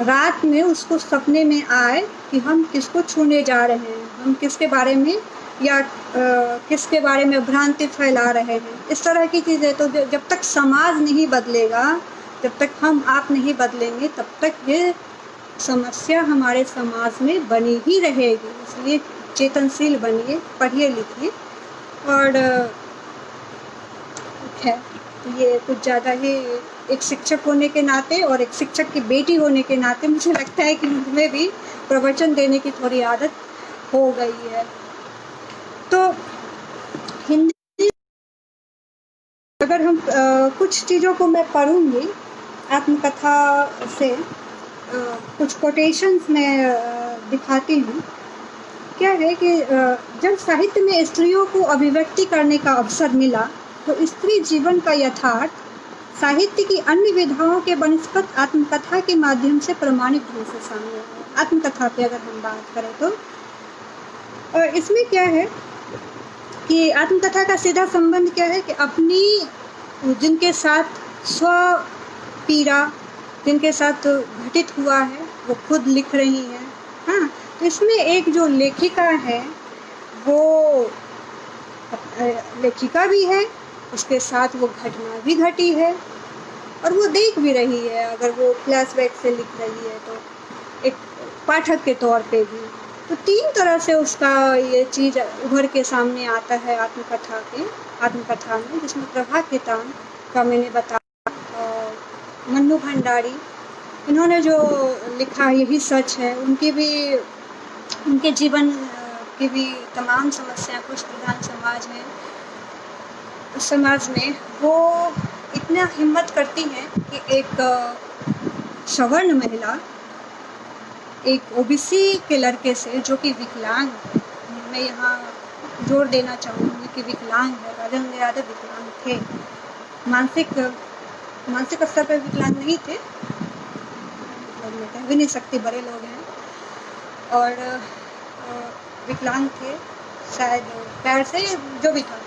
रात में उसको सपने में आए कि हम किसको छूने जा रहे हैं, हम किसके बारे में या किसके बारे में भ्रांति फैला रहे हैं, इस तरह की चीज़ें। तो जब तक समाज नहीं बदलेगा, जब तक हम आप नहीं बदलेंगे, तब तक ये समस्या हमारे समाज में बनी ही रहेगी। इसलिए चेतनशील बनिए, पढ़िए लिखिए। और है ये कुछ ज़्यादा ही एक शिक्षक होने के नाते और एक शिक्षक की बेटी होने के नाते मुझे लगता है कि मुझमें भी प्रवचन देने की थोड़ी आदत हो गई है। तो हिंदी अगर हम कुछ चीज़ों को मैं पढ़ूंगी आत्मकथा से, कुछ कोटेशंस मैं दिखाती हूँ। क्या है कि जब साहित्य में स्त्रियों को अभिव्यक्ति करने का अवसर मिला तो स्त्री जीवन का यथार्थ साहित्य की अन्य विधाओं के बनस्पत आत्मकथा के माध्यम से प्रमाणिक रूप से सामने आया। आत्मकथा पे अगर हम बात करें तो इसमें क्या है कि आत्मकथा का सीधा संबंध क्या है कि अपनी जिनके साथ स्व पीड़ा जिनके साथ घटित हुआ है वो खुद लिख रही हैं। हाँ, तो इसमें एक जो लेखिका है वो लेखिका भी है, उसके साथ वो घटना भी घटी है और वो देख भी रही है। अगर वो फ्लैशबैक से लिख रही है तो एक पाठक के तौर पे भी, तो 3 तरह से उसका ये चीज़ उभर के सामने आता है आत्मकथा में, जिसमें प्रभा खेतान का मैंने बताया, मन्नू भंडारी, इन्होंने जो लिखा यही सच है, उनके जीवन की भी तमाम समस्याएं कुछ प्रधान समाज है, उस समाज में वो इतना हिम्मत करती हैं कि एक सवर्ण महिला एक ओबीसी के लड़के से जो कि विकलांग, मैं यहाँ जोर देना चाहूँगी कि विकलांग है, राजेंद्र यादव विकलांग थे, मानसिक स्तर पर विकलांग नहीं थे, मैं कह भी नहीं सकती, बड़े लोग हैं, और विकलांग थे शायद पैर से, जो भी था।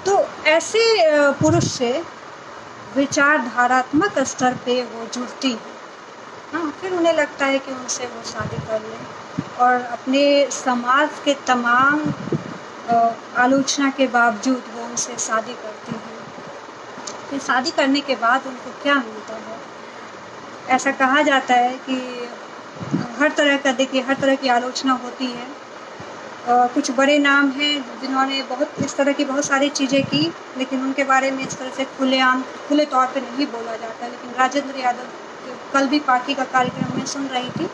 तो ऐसे पुरुष से विचारधारात्मक स्तर पे वो जुड़ती है। हाँ, फिर उन्हें लगता है कि उनसे वो शादी कर लें और अपने समाज के तमाम आलोचना के बावजूद वो उनसे शादी करती है। फिर शादी करने के बाद उनको क्या मिलता है, ऐसा कहा जाता है कि हर तरह की आलोचना होती है। कुछ बड़े नाम हैं जिन्होंने इस तरह की बहुत सारी चीज़ें की, लेकिन उनके बारे में इस तरह से खुले तौर पे नहीं बोला जाता। लेकिन राजेंद्र यादव, कल भी पार्टी का कार्यक्रम में सुन रही थी,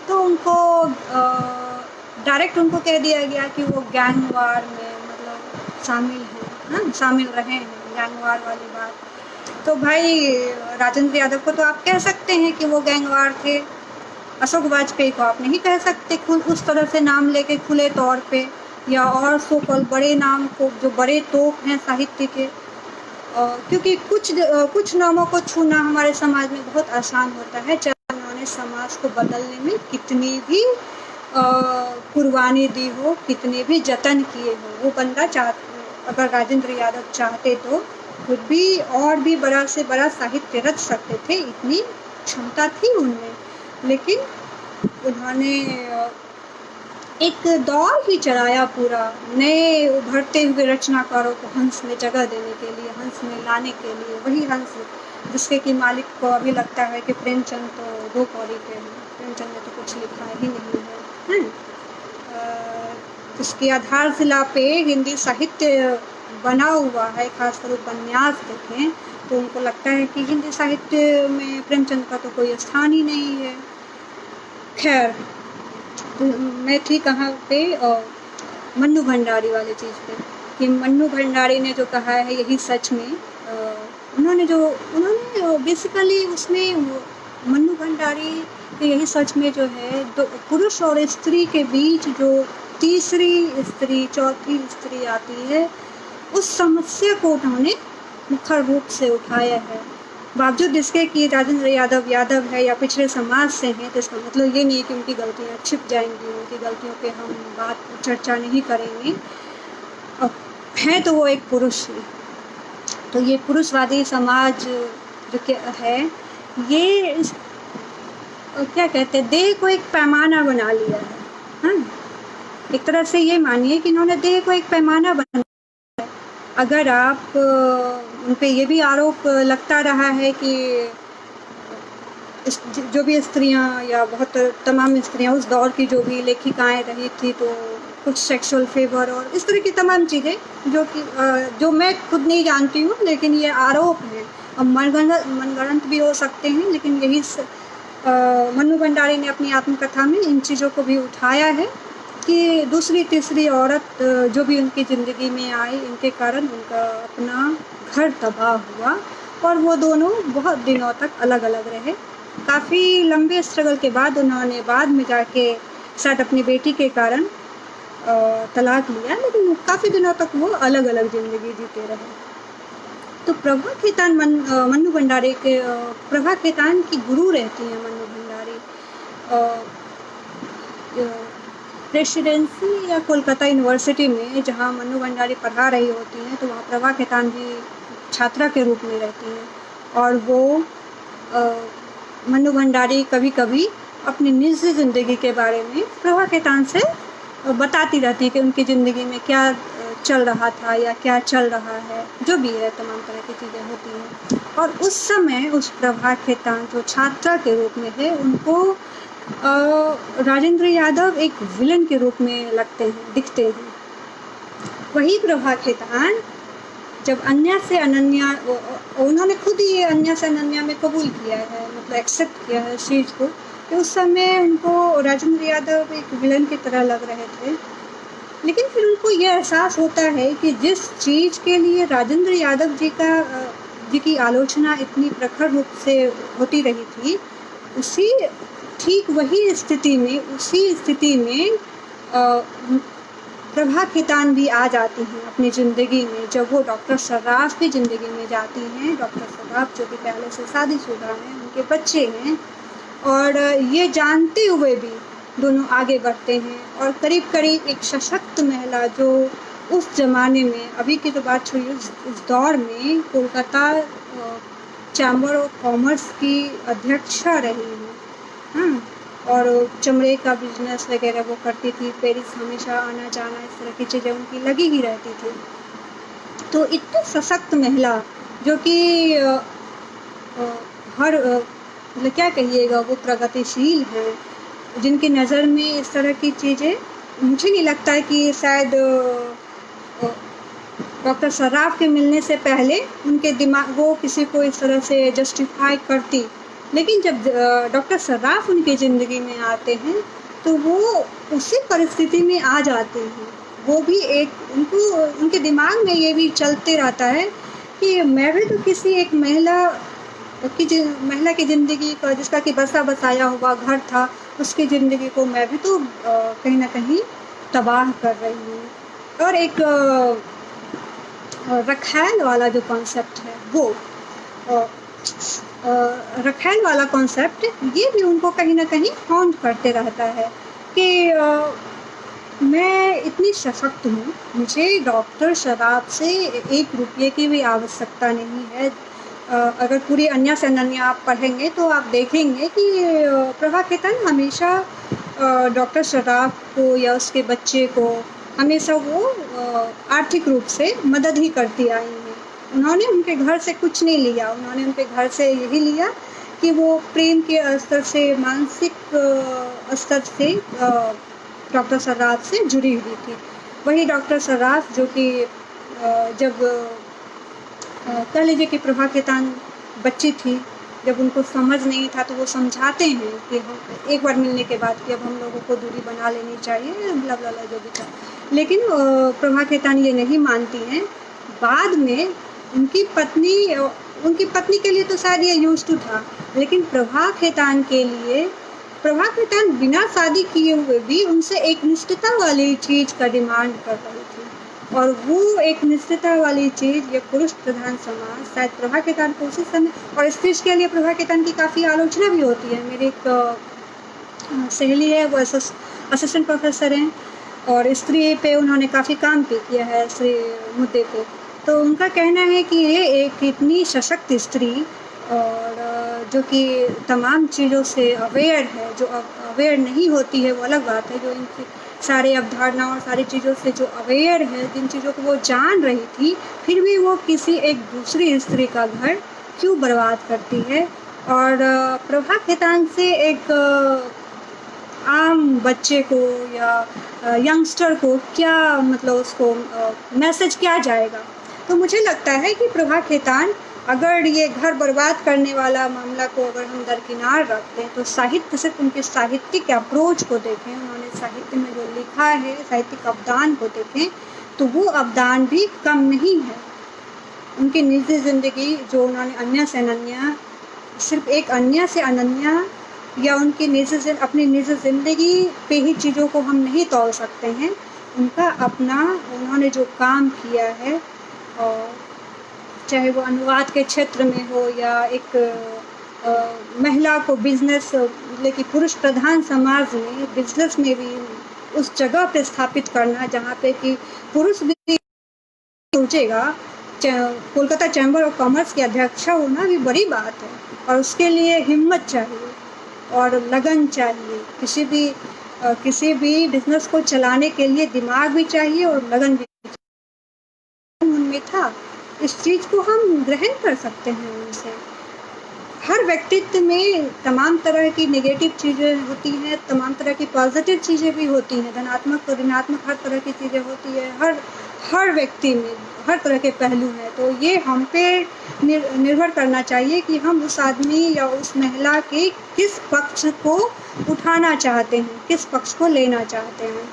तो उनको डायरेक्ट उनको कह दिया गया कि वो गैंग वार में मतलब शामिल रहे हैं, गैंग वार वाली बात। तो भाई राजेंद्र यादव को तो आप कह सकते हैं कि वो गैंग वार थे, अशोक वाजपेयी को आप नहीं कह सकते खुद उस तरह से नाम लेके खुले तौर पे, या और सोकल बड़े नाम को जो बड़े तोप हैं साहित्य के, क्योंकि कुछ नामों को छूना हमारे समाज में बहुत आसान होता है, चाहे उन्होंने समाज को बदलने में कितनी भी कुर्बानी दी हो, कितने भी जतन किए हो। वो बंदा अगर राजेंद्र यादव चाहते तो खुद भी और भी बड़ा से बड़ा साहित्य रच सकते थे, इतनी क्षमता थी उनमें, लेकिन उन्होंने एक दौर ही चलाया पूरा नए उभरते हुए रचनाकारों को हंस में जगह देने के लिए, हंस में लाने के लिए। वही हंस जिसके कि मालिक को अभी लगता है कि प्रेमचंद तो दो कौड़ी के हैं, प्रेमचंद ने तो कुछ लिखा ही नहीं है, जिसकी आधारशिला पे हिंदी साहित्य बना हुआ है, खासकर उपन्यास देखें तो उनको लगता है कि हिंदी साहित्य में प्रेमचंद का तो कोई स्थान ही नहीं है। खैर, मैं थी कहाँ पे, मन्नू भंडारी वाली चीज़ पे, कि मन्नू भंडारी ने जो कहा है यही सच में, उन्होंने बेसिकली उसमें मन्नू भंडारी के यही सच में जो है दो पुरुष और स्त्री के बीच जो तीसरी स्त्री चौथी स्त्री आती है, उस समस्या को उन्होंने मुखर रूप से उठाया है। बावजूद इसके कि राजेंद्र यादव है या पिछड़े समाज से हैं, तो इसका मतलब ये नहीं कि उनकी गलतियाँ छिप जाएंगी, उनकी गलतियों पे हम चर्चा नहीं करेंगे। अब हैं तो वो एक पुरुष है, तो ये पुरुषवादी समाज जो है, ये क्या कहते हैं, देह को एक पैमाना बना लिया है। हाँ, एक तरह से ये मानिए कि इन्होंने देह को एक पैमाना बना। अगर आप उन पे ये भी आरोप लगता रहा है कि जो भी स्त्रियां या बहुत तमाम स्त्रियां उस दौर की जो भी लेखिकाएं रही थी, तो कुछ सेक्सुअल फेवर और इस तरह की तमाम चीज़ें जो मैं खुद नहीं जानती हूँ, लेकिन ये आरोप है। अब मनगढ़ंत भी हो सकते हैं, लेकिन यही मन्नू भंडारी ने अपनी आत्मकथा में इन चीज़ों को भी उठाया है कि दूसरी तीसरी औरत जो भी उनकी ज़िंदगी में आई, इनके कारण उनका अपना घर तबाह हुआ और वो दोनों बहुत दिनों तक अलग अलग रहे। काफ़ी लंबे स्ट्रगल के बाद उन्होंने बाद में जाके शायद अपनी बेटी के कारण तलाक लिया, लेकिन काफ़ी दिनों तक वो अलग अलग ज़िंदगी जीते रहे। तो प्रभा खेतान मन्नू भंडारी के प्रभा खेतान की गुरु रहती हैं मन्नू भंडारी। प्रेसिडेंसी या कोलकाता यूनिवर्सिटी में जहाँ मन्नू भंडारी पढ़ा रही होती हैं, तो वहाँ प्रभा खेतान भी छात्रा के रूप में रहती हैं और वो मन्नू भंडारी कभी कभी अपनी निजी ज़िंदगी के बारे में प्रभा खेतान से बताती रहती है कि उनकी ज़िंदगी में क्या चल रहा था या क्या चल रहा है, जो भी है तमाम तरह की चीज़ें होती हैं। और उस समय उस प्रभा खेतान जो छात्रा के रूप में है, उनको राजेंद्र यादव एक विलन के रूप में दिखते हैं। वही प्रभा खेतान जब अन्या से अनन्या, उन्होंने खुद ही अन्या से अनन्या में कबूल किया है, मतलब एक्सेप्ट किया है इस चीज़ को, कि उस समय उनको राजेंद्र यादव एक विलन की तरह लग रहे थे। लेकिन फिर उनको यह एहसास होता है कि जिस चीज़ के लिए राजेंद्र यादव जी की आलोचना इतनी प्रखर रूप से होती रही थी, ठीक वही स्थिति में प्रभा खेतान भी आ जाती हैं अपनी ज़िंदगी में, जब वो डॉक्टर सर्राफ की ज़िंदगी में जाती हैं। डॉक्टर सर्राफ जो कि पहले से शादीशुदा हैं, उनके बच्चे हैं, और ये जानते हुए भी दोनों आगे बढ़ते हैं और करीब करीब एक सशक्त महिला जो उस ज़माने में, अभी की तो बात छोड़िए, उस दौर में कोलकाता चैम्बर ऑफ कॉमर्स की अध्यक्षा रही हैं। हाँ, और चमड़े का बिजनेस वगैरह वो करती थी, पेरिस हमेशा आना जाना, इस तरह की चीज़ें उनकी लगी ही रहती थी। तो इतनी सशक्त महिला जो कि हर मतलब क्या कहिएगा, वो प्रगतिशील हैं, जिनकी नज़र में इस तरह की चीज़ें, मुझे नहीं लगता है कि शायद डॉक्टर सर्राफ के मिलने से पहले उनके दिमाग वो किसी को इस तरह से जस्टिफाई करती। लेकिन जब डॉक्टर सर्राफ उनकी ज़िंदगी में आते हैं, तो वो उसी परिस्थिति में आ जाते हैं। वो भी उनके दिमाग में ये भी चलते रहता है कि मैं भी तो किसी एक महिला की ज़िंदगी का, जिसका कि बसा बसाया हुआ घर था, उसकी ज़िंदगी को मैं भी तो कहीं ना कहीं तबाह कर रही हूँ। और एक रखैल वाला जो कॉन्सेप्ट है, वो रखैल वाला कॉन्सेप्ट, ये भी उनको कहीं ना कहीं हॉन्ट करते रहता है कि मैं इतनी सशक्त हूँ, मुझे डॉक्टर सर्राफ से 1 रुपये की भी आवश्यकता नहीं है। अगर पूरी अन्या से अनन्या आप पढ़ेंगे तो आप देखेंगे कि प्रभा खेतान हमेशा डॉक्टर सराफ को या उसके बच्चे को हमेशा वो आर्थिक रूप से मदद ही करती आई हैं। उन्होंने उनके घर से कुछ नहीं लिया, उन्होंने उनके घर से यही लिया कि वो प्रेम के स्तर से, मानसिक स्तर से डॉक्टर सराफ से जुड़ी हुई थी। वही डॉक्टर सराफ जो कि जब कह लीजिए कि प्रभा खेतान बच्ची थी, जब उनको समझ नहीं था तो वो समझाते हैं कि हम एक बार मिलने के बाद कि अब हम लोगों को दूरी बना लेनी चाहिए, ब्ला ब्ला ब्ला जो भी था। लेकिन प्रभा खेतान ये नहीं मानती हैं। बाद में उनकी पत्नी के लिए तो शायद ये यूज टू था, लेकिन प्रभा खेतान के लिए, प्रभा खेतान बिना शादी किए हुए भी उनसे एक निष्ठता वाली चीज़ का डिमांड कर रही थी, और वो एक निष्ठता वाली चीज़ ये पुरुष प्रधान समाज शायद प्रभा खेतान को उसी समय, और इस चीज़ के लिए प्रभा खेतान की काफ़ी आलोचना भी होती है। मेरी एक सहेली है, वो असिस्टेंट प्रोफेसर हैं और स्त्री पे उन्होंने काफ़ी काम भी किया है स्त्री मुद्दे पे। तो उनका कहना है कि ये एक इतनी सशक्त स्त्री और जो कि तमाम चीज़ों से अवेयर है, जो अवेयर नहीं होती है वो अलग बात है, जो इनकी सारे अवधारणाओं और सारी चीज़ों से जो अवेयर है, जिन चीज़ों को वो जान रही थी, फिर भी वो किसी एक दूसरी स्त्री का घर क्यों बर्बाद करती है। और प्रभा खेतान से एक आम बच्चे को या यंगस्टर को क्या मतलब उसको मैसेज क्या जाएगा। तो मुझे लगता है कि प्रभा खेतान अगर ये घर बर्बाद करने वाला मामला को अगर हम दरकिनार रखते हैं तो साहित्य, सिर्फ उनके साहित्यिक अप्रोच को देखें, उन्होंने साहित्य में जो लिखा है, साहित्यिक अवदान को देखें, तो वो अवदान भी कम नहीं है। उनकी निजी ज़िंदगी जो उन्होंने अन्य से अनन्या, सिर्फ एक अन्य से अनन्या या उनकी अपनी निजी ज़िंदगी पे ही चीज़ों को हम नहीं तौल सकते हैं। उनका अपना, उन्होंने जो काम किया है, और चाहे वो अनुवाद के क्षेत्र में हो या एक महिला को बिजनेस, लेकिन पुरुष प्रधान समाज में बिजनेस में भी उस जगह पे स्थापित करना जहाँ पे कि पुरुष भी सोचेगा। कोलकाता चैम्बर ऑफ कॉमर्स के अध्यक्ष होना भी बड़ी बात है, और उसके लिए हिम्मत चाहिए और लगन चाहिए। किसी भी बिजनेस को चलाने के लिए दिमाग भी चाहिए और लगन भी उनमें था। इस चीज़ को हम ग्रहण कर सकते हैं उनसे। हर व्यक्तित्व में तमाम तरह की नेगेटिव चीज़ें होती हैं, तमाम तरह की पॉजिटिव चीज़ें भी होती हैं, धनात्मक और ऋणात्मक हर तरह की चीज़ें होती है। हर व्यक्ति में हर तरह के पहलू हैं। तो ये हम पे निर्भर करना चाहिए कि हम उस आदमी या उस महिला के किस पक्ष को उठाना चाहते हैं, किस पक्ष को लेना चाहते हैं।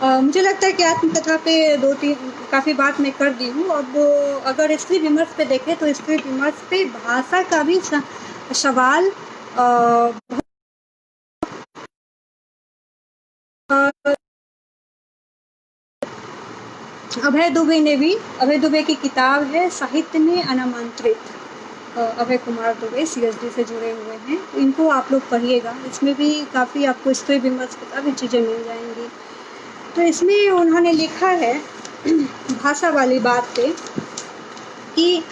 मुझे लगता है कि आत्मकथा पे 2-3 काफ़ी बात मैं कर दी हूँ। अब अगर स्त्री विमर्श पे देखें तो स्त्री विमर्श पे भाषा का भी सवाल अभय दुबे की किताब है साहित्य में अनामंत्रित। अभय कुमार दुबे CSD से जुड़े हुए हैं, इनको आप लोग पढ़िएगा। इसमें भी काफ़ी आपको स्त्री विमर्श की काफ़ी चीज़ें मिल जाएंगी। तो इसमें उन्होंने लिखा है भाषा वाली बात पे कि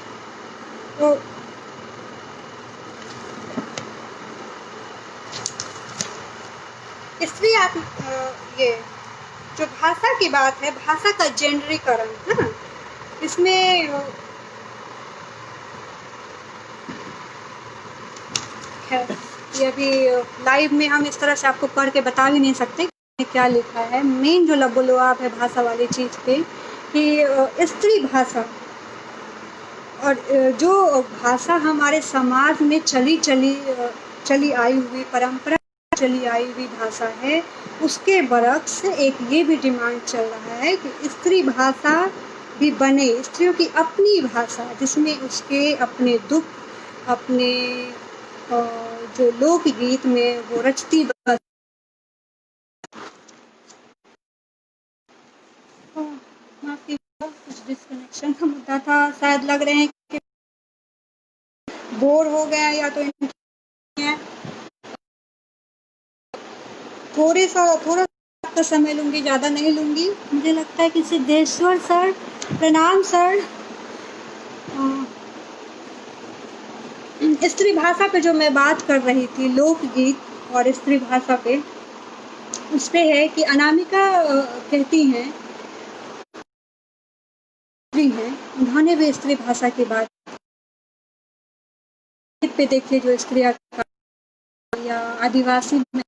स्त्री ये जो भाषा की बात है, भाषा का जेंडरीकरण है ना, इसमें ये अभी लाइव में हम इस तरह से आपको पढ़ के बता भी नहीं सकते क्या लिखा है। मेन जो लबोलुआब है भाषा वाली चीज़ पे कि स्त्री भाषा, और जो भाषा हमारे समाज में चली आई हुई परंपरा, चली आई हुई भाषा है, उसके बरक्स एक ये भी डिमांड चल रहा है कि स्त्री भाषा भी बने, स्त्रियों की अपनी भाषा जिसमें उसके अपने दुख, अपने जो लोकगीत में वो रचती कुछ डिस्कनेक्शन का मुद्दा था, शायद लग रहे हैं कि बोर हो गया या तो थोड़ा सा समय लूंगी, ज़्यादा नहीं लूंगी। मुझे लगता है कि सिद्धेश्वर सर, प्रणाम सर। स्त्री भाषा पे जो मैं बात कर रही थी, लोकगीत और स्त्री भाषा पे, उस पे है कि अनामिका कहती हैं उन्होंने भी स्त्री भाषा की बात पे देखिए जो स्त्रियाँ या आदिवासी में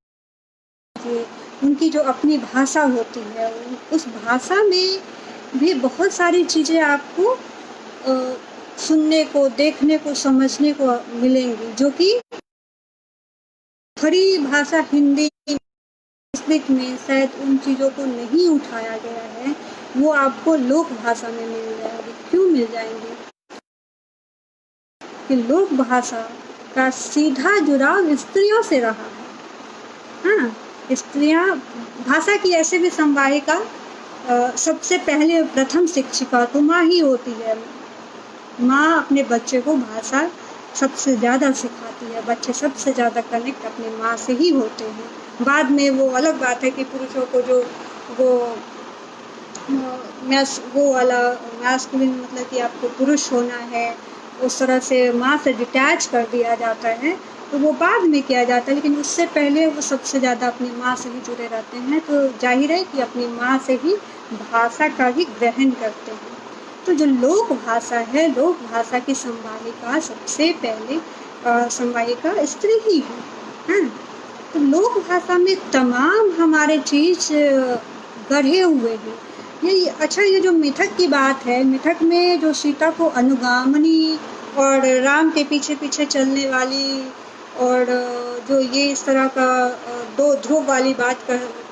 उनकी जो अपनी भाषा होती है उस भाषा में भी बहुत सारी चीज़ें आपको सुनने को, देखने को, समझने को मिलेंगी जो कि खड़ी भाषा हिंदी संस्कृत में शायद उन चीज़ों को नहीं उठाया गया है, वो आपको लोक भाषा में मिल जाएगी। क्यों मिल जाएंगी? कि लोक भाषा का सीधा जुड़ाव स्त्रियों से रहा है। हाँ, स्त्रियाँ भाषा की ऐसे भी संवाहिका सबसे पहले प्रथम शिक्षिका तो माँ ही होती है। माँ अपने बच्चे को भाषा सबसे ज़्यादा सिखाती है। बच्चे सबसे ज़्यादा कनेक्ट अपने माँ से ही होते हैं। बाद में वो अलग बात है कि पुरुषों को जो वो वाला मैस्कुलिन मतलब कि आपको पुरुष होना है, उस तरह से माँ से डिटैच कर दिया जाता है, तो वो बाद में किया जाता है, लेकिन उससे पहले वो सबसे ज़्यादा अपनी माँ से ही जुड़े रहते हैं। तो जाहिर है कि अपनी माँ से ही भाषा का भी ग्रहण करते हैं। तो जो लोक भाषा है, लोक भाषा की संवाहिका सबसे पहले संवाहिका स्त्री ही है। तो लोक भाषा में तमाम हमारे चीज़ गढ़े हुए हैं। ये जो मिथक की बात है, मिथक में जो सीता को अनुगामिनी और राम के पीछे पीछे चलने वाली और जो ये इस तरह का दो ध्रुव वाली बात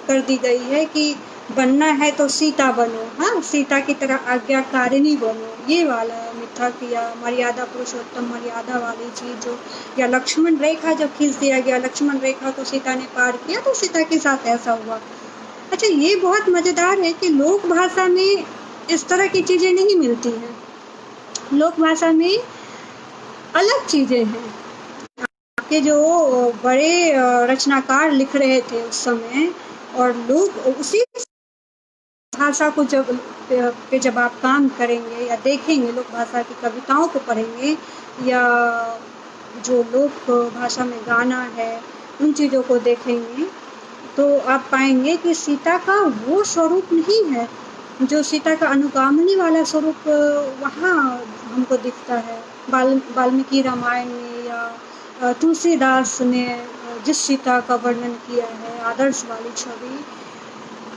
कर दी गई है कि बनना है तो सीता बनो, हाँ, सीता की तरह आज्ञाकारिणी बनो, ये वाला मिथक या मर्यादा पुरुषोत्तम मर्यादा वाली चीज़ जो, या लक्ष्मण रेखा जब खींच दिया गया, लक्ष्मण रेखा को सीता ने पार किया तो सीता के साथ ऐसा हुआ। अच्छा, ये बहुत मज़ेदार है कि लोक भाषा में इस तरह की चीज़ें नहीं मिलती हैं। लोक भाषा में अलग चीज़ें हैं। आपके जो बड़े रचनाकार लिख रहे थे उस समय, और लोग उसी भाषा को जब आप काम करेंगे या देखेंगे, लोक भाषा की कविताओं को पढ़ेंगे या जो लोक भाषा में गाना है उन चीज़ों को देखेंगे, तो आप पाएंगे कि सीता का वो स्वरूप नहीं है जो सीता का अनुगामिनी वाला स्वरूप वहाँ हमको दिखता है। वाल्मीकि रामायण में या तुलसीदास ने जिस सीता का वर्णन किया है, आदर्श वाली छवि,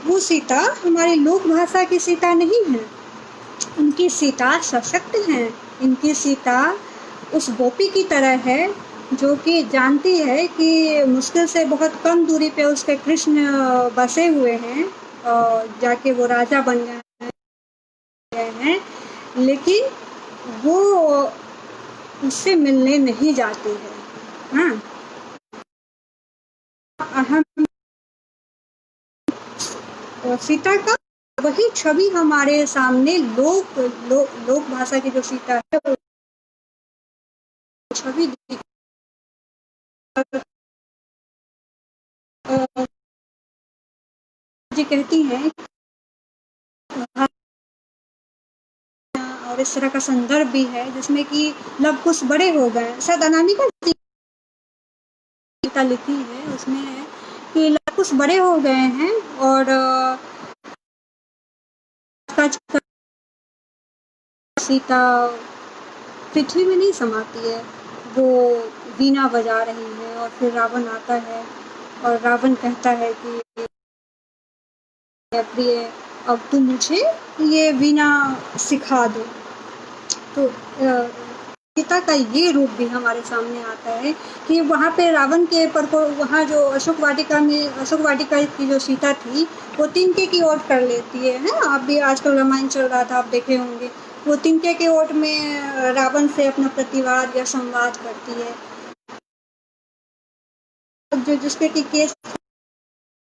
वो सीता हमारी लोक भाषा की सीता नहीं है। उनकी सीता सशक्त है। इनकी सीता उस गोपी की तरह है जो कि जानती है कि मुश्किल से बहुत कम दूरी पे उसके कृष्ण बसे हुए हैं और जाके वो राजा बन गए हैं, लेकिन वो उससे मिलने नहीं जाती है। हाँ, हम सीता का वही छवि हमारे सामने लोक भाषा की जो सीता है वो छवि जी कहती हैं और इस तरह का संदर्भ भी है जिसमें कि लव कुश बड़े हो गए। शायद अनामिका सीता लिखी है, उसमें है कि लव कुश बड़े हो गए हैं और सीता पृथ्वी में नहीं समाती है। वो वीणा बजा रही है और फिर रावण आता है और रावण कहता है कि प्रिय, अब तुम मुझे ये वीणा सिखा दो। तो सीता का ये रूप भी हमारे सामने आता है कि वहाँ पे रावण के पर को, वहाँ जो अशोक वाटिका की जो सीता थी वो तिनके की ओट कर लेती है। आप भी आजकल रामायण चल रहा था, आप देखे होंगे, वो तिनके के ओट में रावण से अपना प्रतिवाद या संवाद करती है। जो जिसके की केस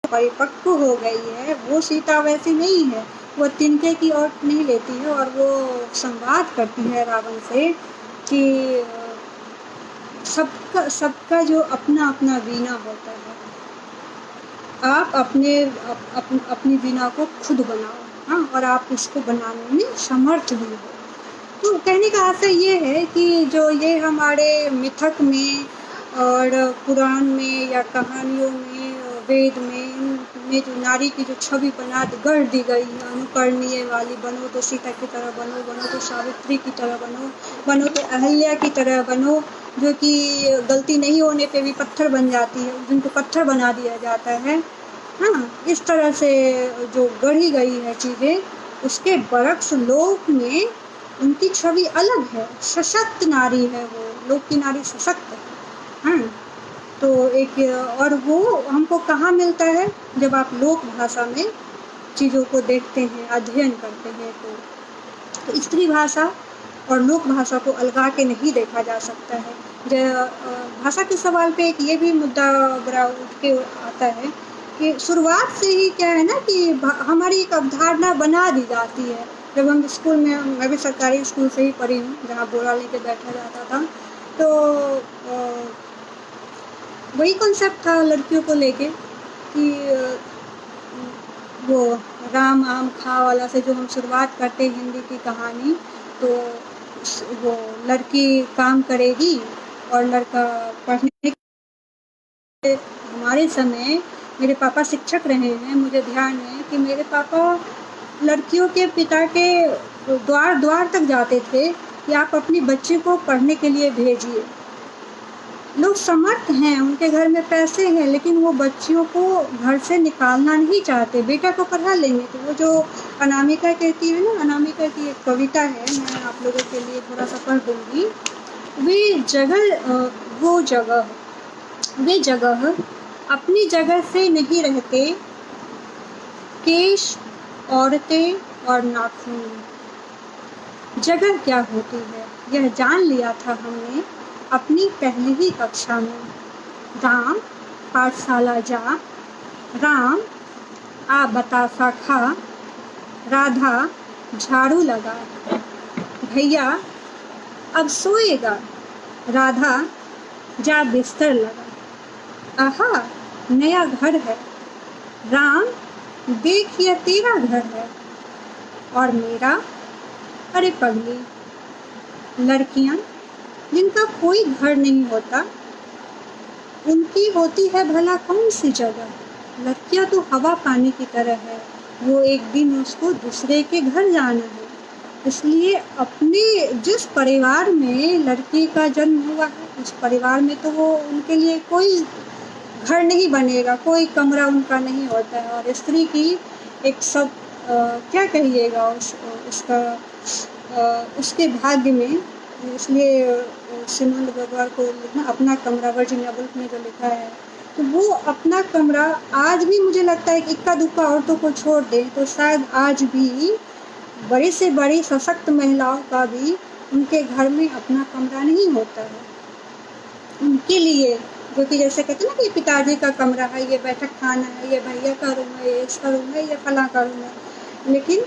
परिपक्व हो गई है, वो सीता वैसी नहीं है। वो तिनके की ओर नहीं लेती है और वो संवाद करती है रावण से कि सबका जो अपना अपना वीणा होता है, आप अपनी वीणा को खुद बनाओ, हाँ, और आप उसको बनाने में समर्थ भी हो। तो कहने का आशय ये है कि जो ये हमारे मिथक में और पुराण में या कहानियों में, वेद में, में जो नारी की जो छवि बना गढ़ दी गई है, अनुकरणीय वाली, बनो तो सीता की तरह बनो, बनो तो सावित्री की तरह बनो, बनो तो अहल्या की तरह बनो, जो कि गलती नहीं होने पे भी पत्थर बन जाती है, जिनको पत्थर बना दिया जाता है। हाँ, इस तरह से जो गढ़ी गई है चीज़ें, उसके बरक्स लोक में उनकी छवि अलग है, सशक्त नारी है वो, लोक की नारी सशक्त है। हाँ, तो एक और वो हमको कहाँ मिलता है, जब आप लोक भाषा में चीज़ों को देखते हैं, अध्ययन करते हैं, तो स्त्री भाषा और लोक भाषा को अलगा के नहीं देखा जा सकता है। भाषा के सवाल पे एक ये भी मुद्दा बड़ा उठ के आता है कि शुरुआत से ही क्या है ना कि हमारी एक अवधारणा बना दी जाती है। जब हम स्कूल में, मैं भी सरकारी स्कूल से ही पढ़ी हूँ जहाँ बोरा लेके बैठा जाता था, तो वही कॉन्सेप्ट था लड़कियों को लेके कि वो राम आम खा वाला से जो हम शुरुआत करते हैं हिंदी की कहानी, तो वो लड़की काम करेगी और लड़का पढ़ने। हमारे समय मेरे पापा शिक्षक रहे हैं, मुझे ध्यान है कि मेरे पापा लड़कियों के पिता के द्वार द्वार तक जाते थे कि आप अपनी बच्ची को पढ़ने के लिए भेजिए। लोग समर्थ हैं, उनके घर में पैसे हैं, लेकिन वो बच्चियों को घर से निकालना नहीं चाहते, बेटा को पढ़ा लेंगे। तो वो जो अनामिका कहती है ना, अनामिका की एक कविता है, मैं आप लोगों के लिए थोड़ा सा पढ़ दूँगी। वे जगह अपनी जगह से नहीं रहते, केश, औरतें और नाखून। जगह क्या होती है यह जान लिया था हमने अपनी पहली ही कक्षा में। राम पाठशाला जा, राम आ बतासा खा, राधा झाड़ू लगा, भैया अब सोएगा, राधा जा बिस्तर लगा। आहा नया घर है, राम देख यह तेरा घर है और मेरा। अरे पगली, लड़कियां जिनका कोई घर नहीं होता, उनकी होती है भला कौन सी जगह। लड़कियां तो हवा पानी की तरह है, वो एक दिन उसको दूसरे के घर जाना है। इसलिए अपने जिस परिवार में लड़की का जन्म हुआ है, उस परिवार में तो वो उनके लिए कोई घर नहीं बनेगा, कोई कमरा उनका नहीं होता है। और स्त्री की एक सब क्या कहिएगा उसके भाग्य में, इसलिए सिमोन de beauvoir को लिखना अपना कमरा, वर्जीनिया वुल्फ ने जो लिखा है, तो वो अपना कमरा आज भी मुझे लगता है कि इक्का दुक्का औरतों को छोड़ दें तो शायद आज भी बड़ी से बड़ी सशक्त महिलाओं का भी उनके घर में अपना कमरा नहीं होता है। उनके लिए जो कि जैसे कहते हैं ना कि पिताजी का कमरा है, ये बैठक खाना है, ये भैया का रूम है, ये इसका रूम है, ये फला का रूम है, लेकिन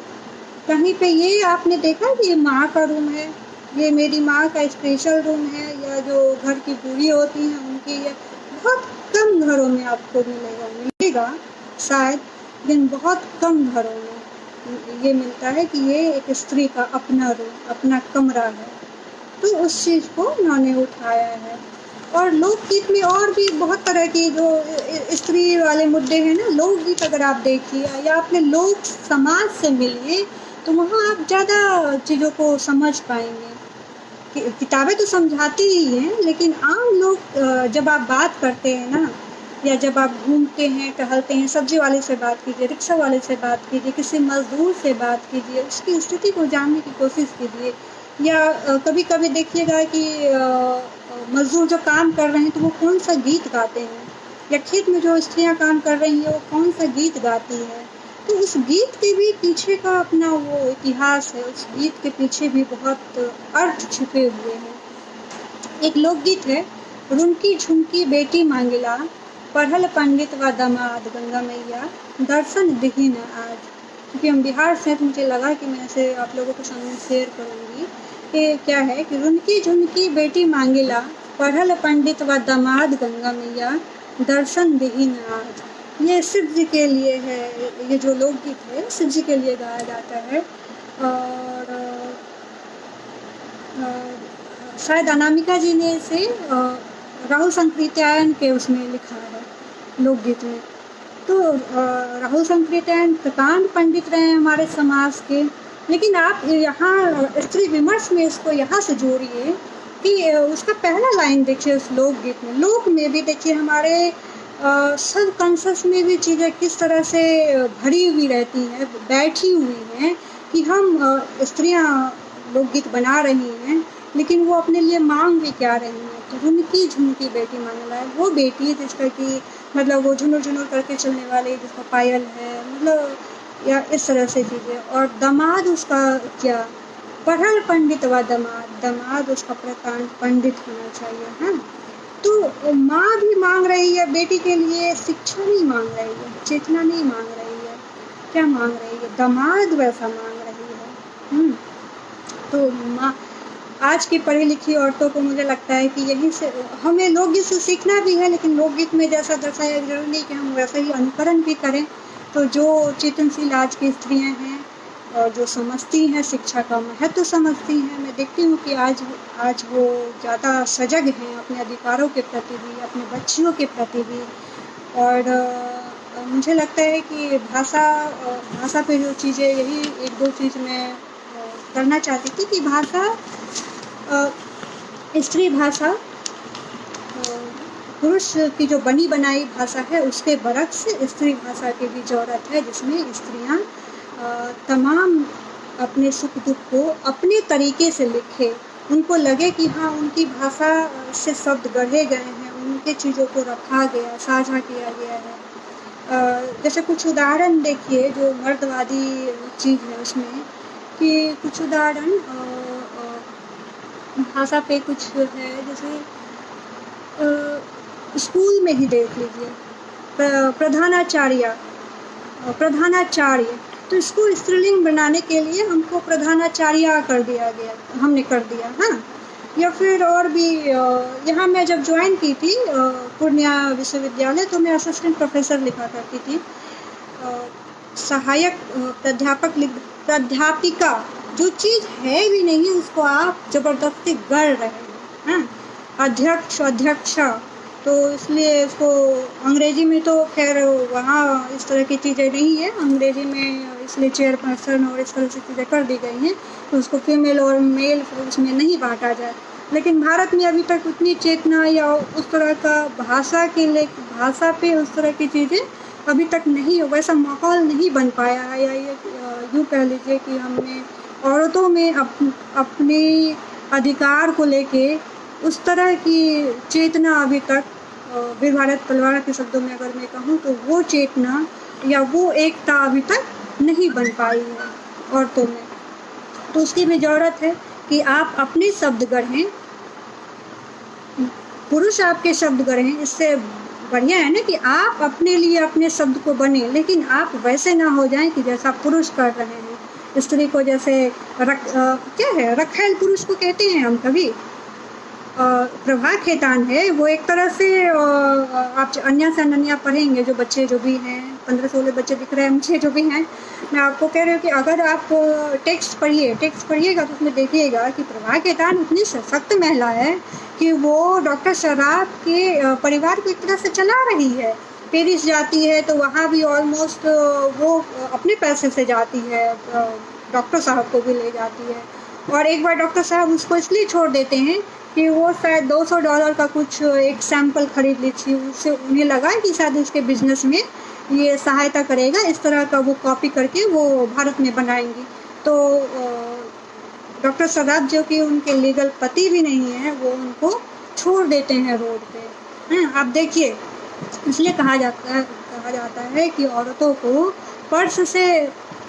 कहीं पे ये आपने देखा कि ये माँ का रूम है, ये मेरी माँ का स्पेशल रूम है, या जो घर की बूढ़ी होती हैं उनकी, ये बहुत कम घरों में आपको मिलेगा शायद, लेकिन बहुत कम घरों में ये मिलता है कि ये एक स्त्री का अपना रूम, अपना कमरा है। तो उस चीज़ को उन्होंने उठाया है। और लोकगीत में और भी बहुत तरह की जो स्त्री वाले मुद्दे हैं ना, लोकगीत अगर आप देखिए या अपने लोक समाज से मिलिए तो वहाँ आप ज़्यादा चीज़ों को समझ पाएंगे। किताबें तो समझाती ही हैं, लेकिन आम लोग जब आप बात करते हैं ना, या जब आप घूमते हैं, टहलते हैं, सब्जी वाले से बात कीजिए, रिक्शा वाले से बात कीजिए, किसी मजदूर से बात कीजिए, उसकी स्थिति को जानने की कोशिश कीजिए। या कभी कभी देखिएगा कि मजदूर जो काम कर रहे हैं तो वो कौन सा गीत गाते हैं, या खेत में जो स्त्रियां काम कर रही हैं वो कौन सा गीत गाती है। तो उस गीत के भी पीछे का अपना वो इतिहास है, उस गीत के पीछे भी बहुत अर्थ छिपे हुए हैं। एक लोकगीत है, रुनकी झुमकी बेटी मांगिला, पढ़ल पंडित व दामाद, गंगा मैया दर्शन दिही न आज। क्योंकि हम बिहार से, तो मुझे लगा कि मैं ऐसे आप लोगों के सामने शेयर करूँगी कि क्या है कि रुनकी झुमकी बेटी मांगिला, पढ़ल पंडित व दामाद, गंगा मैया दर्शन दिही न आज। ये शिव जी के लिए है, ये जो लोकगीत है शिव जी के लिए गाया जाता है। और शायद अनामिका जी ने इसे राहुल संकृत्यायन के उसमें लिखा है लोकगीत में। तो राहुल संकृतन प्रकांड पंडित रहे हैं हमारे समाज के, लेकिन आप यहाँ स्त्री विमर्श में इसको यहाँ से जोड़िए कि उसका पहला लाइन देखिए उस लोकगीत में, लोक में भी देखिए हमारे सब कॉन्शस में भी चीज़ें किस तरह से भरी हुई रहती हैं, बैठी हुई हैं कि हम स्त्रियाँ लोकगीत बना रही हैं, लेकिन वो अपने लिए मांग भी क्या रही हैं। तो झुमकी झुमकी बेटी मांगना है, वो बेटी जिसका कि मतलब वो झुनुर झुनुर करके चलने वाली जिसका पायल है, मतलब या इस तरह से चीज़ें। और दामाद उसका क्या, पढ़ल पंडित व दामाद, दामाद उसका प्रकांड पंडित होना चाहिए। हाँ, तो माँ भी मांग रही है बेटी के लिए, शिक्षा नहीं मांग रही है, चेतना नहीं मांग रही है, क्या मांग रही है, दामाद वैसा मांग रही है। तो माँ आज की पढ़ी लिखी औरतों को मुझे लगता है कि यहीं से हमें लोकगीत से सीखना भी है, लेकिन लोकगीत में जैसा दर्शाया जरूरी नहीं कि हम वैसा ही अनुकरण भी करें। तो जो चेतनशील आज की स्त्रियां हैं और जो समझती हैं शिक्षा का महत्व समझती हैं, मैं देखती हूँ कि आज वो ज़्यादा सजग हैं अपने अधिकारों के प्रति भी, अपने बच्चियों के प्रति भी। और मुझे लगता है कि भाषा पे जो चीज़ें, यही एक दो चीज़ मैं करना चाहती थी कि भाषा, स्त्री भाषा पुरुष की जो बनी बनाई भाषा है उसके बरक्स स्त्री भाषा की भी ज़रूरत है, जिसमें स्त्रियां तमाम अपने सुख दुख को अपने तरीके से लिखे, उनको लगे कि हाँ उनकी भाषा से शब्द गढ़े गए हैं, उनके चीज़ों को रखा गया, साझा किया गया है। जैसे कुछ उदाहरण देखिए जो मर्दवादी चीज़ है उसमें, कि कुछ उदाहरण भाषा पे कुछ है, जैसे स्कूल में ही देख लीजिए, प्रधानाचार्य, तो इसको स्त्रीलिंग बनाने के लिए हमको प्रधानाचार्य कर दिया गया, हमने कर दिया। हाँ, या फिर और भी यहाँ मैं जब ज्वाइन की थी पूर्णिया विश्वविद्यालय, तो मैं असिस्टेंट प्रोफेसर लिखा करती थी, सहायक प्राध्यापिका, जो चीज़ है भी नहीं उसको आप जबरदस्ती गढ़ रहे हैं। हाँ, अध्यक्षा, तो इसलिए इसको अंग्रेजी में तो खैर वहाँ इस तरह की चीज़ें नहीं है, अंग्रेजी में इसलिए चेयरपर्सन और इस तरह से चीज़ें कर दी गई हैं, तो उसको फीमेल और मेल उसमें नहीं बांटा जाए। लेकिन भारत में अभी तक उतनी चेतना या उस तरह का भाषा पे उस तरह की चीज़ें अभी तक नहीं, वैसा माहौल नहीं बन पाया है, या यूँ कह लीजिए कि हमने औरतों में अपने अधिकार को लेके उस तरह की चेतना अभी तक, वीर भारत पलवाड़ा के शब्दों में अगर मैं कहूँ तो वो चेतना या वो एकता अभी तक नहीं बन पाई है औरतों में। तो उसकी भी ज़रूरत है कि आप अपने शब्द गढ़ें, पुरुष आपके शब्द गढ़ें। इससे बढ़िया है ना कि आप अपने लिए अपने शब्द को बने, लेकिन आप वैसे ना हो जाएं कि जैसा पुरुष कर रहे हैं। स्त्री को जैसे क्या है, रखेल पुरुष को कहते हैं हम कभी, प्रभा खेतान है, वो एक तरह से आप अन्या से अनन्या पढ़ेंगे, जो बच्चे जो भी हैं 15-16 बच्चे दिख रहे हैं मुझे जो भी हैं, मैं आपको कह रही हूँ कि अगर आप टेक्स्ट पढ़िएगा तो उसमें देखिएगा कि प्रभा खेतान इतनी सशक्त महिला है कि वो डॉक्टर शराफ के परिवार को एक तरह से चला रही है। पेरिस जाती है तो वहाँ भी ऑलमोस्ट वो अपने पैसे से जाती है, डॉक्टर साहब को भी ले जाती है। और एक बार डॉक्टर साहब उसको इसलिए छोड़ देते हैं कि वो शायद $200 का कुछ एक सैंपल खरीद ली थी, उससे उन्हें लगा कि शायद उसके बिजनेस में ये सहायता करेगा, इस तरह का वो कॉपी करके वो भारत में बनाएंगी। तो डॉक्टर सराफ जो कि उनके लीगल पति भी नहीं है, वो उनको छोड़ देते हैं रोड पे। हैं, आप देखिए, इसलिए कहा जाता है कि औरतों को पर्स से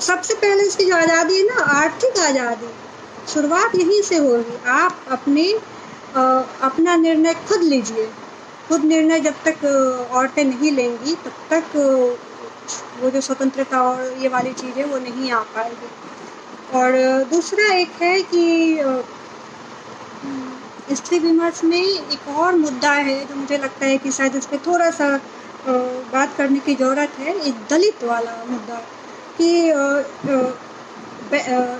सबसे पहले इसकी जो आज़ादी है ना, आर्थिक आज़ादी, शुरुआत यहीं से होगी। आप अपना निर्णय खुद लीजिए। खुद निर्णय जब तक औरतें नहीं लेंगी तब तक वो जो स्वतंत्रता और ये वाली चीज़ें वो नहीं आ पाएगी। और दूसरा एक है कि स्त्री विमर्श में एक और मुद्दा है जो मुझे लगता है कि शायद इस पर थोड़ा सा बात करने की ज़रूरत है, एक दलित वाला मुद्दा, कि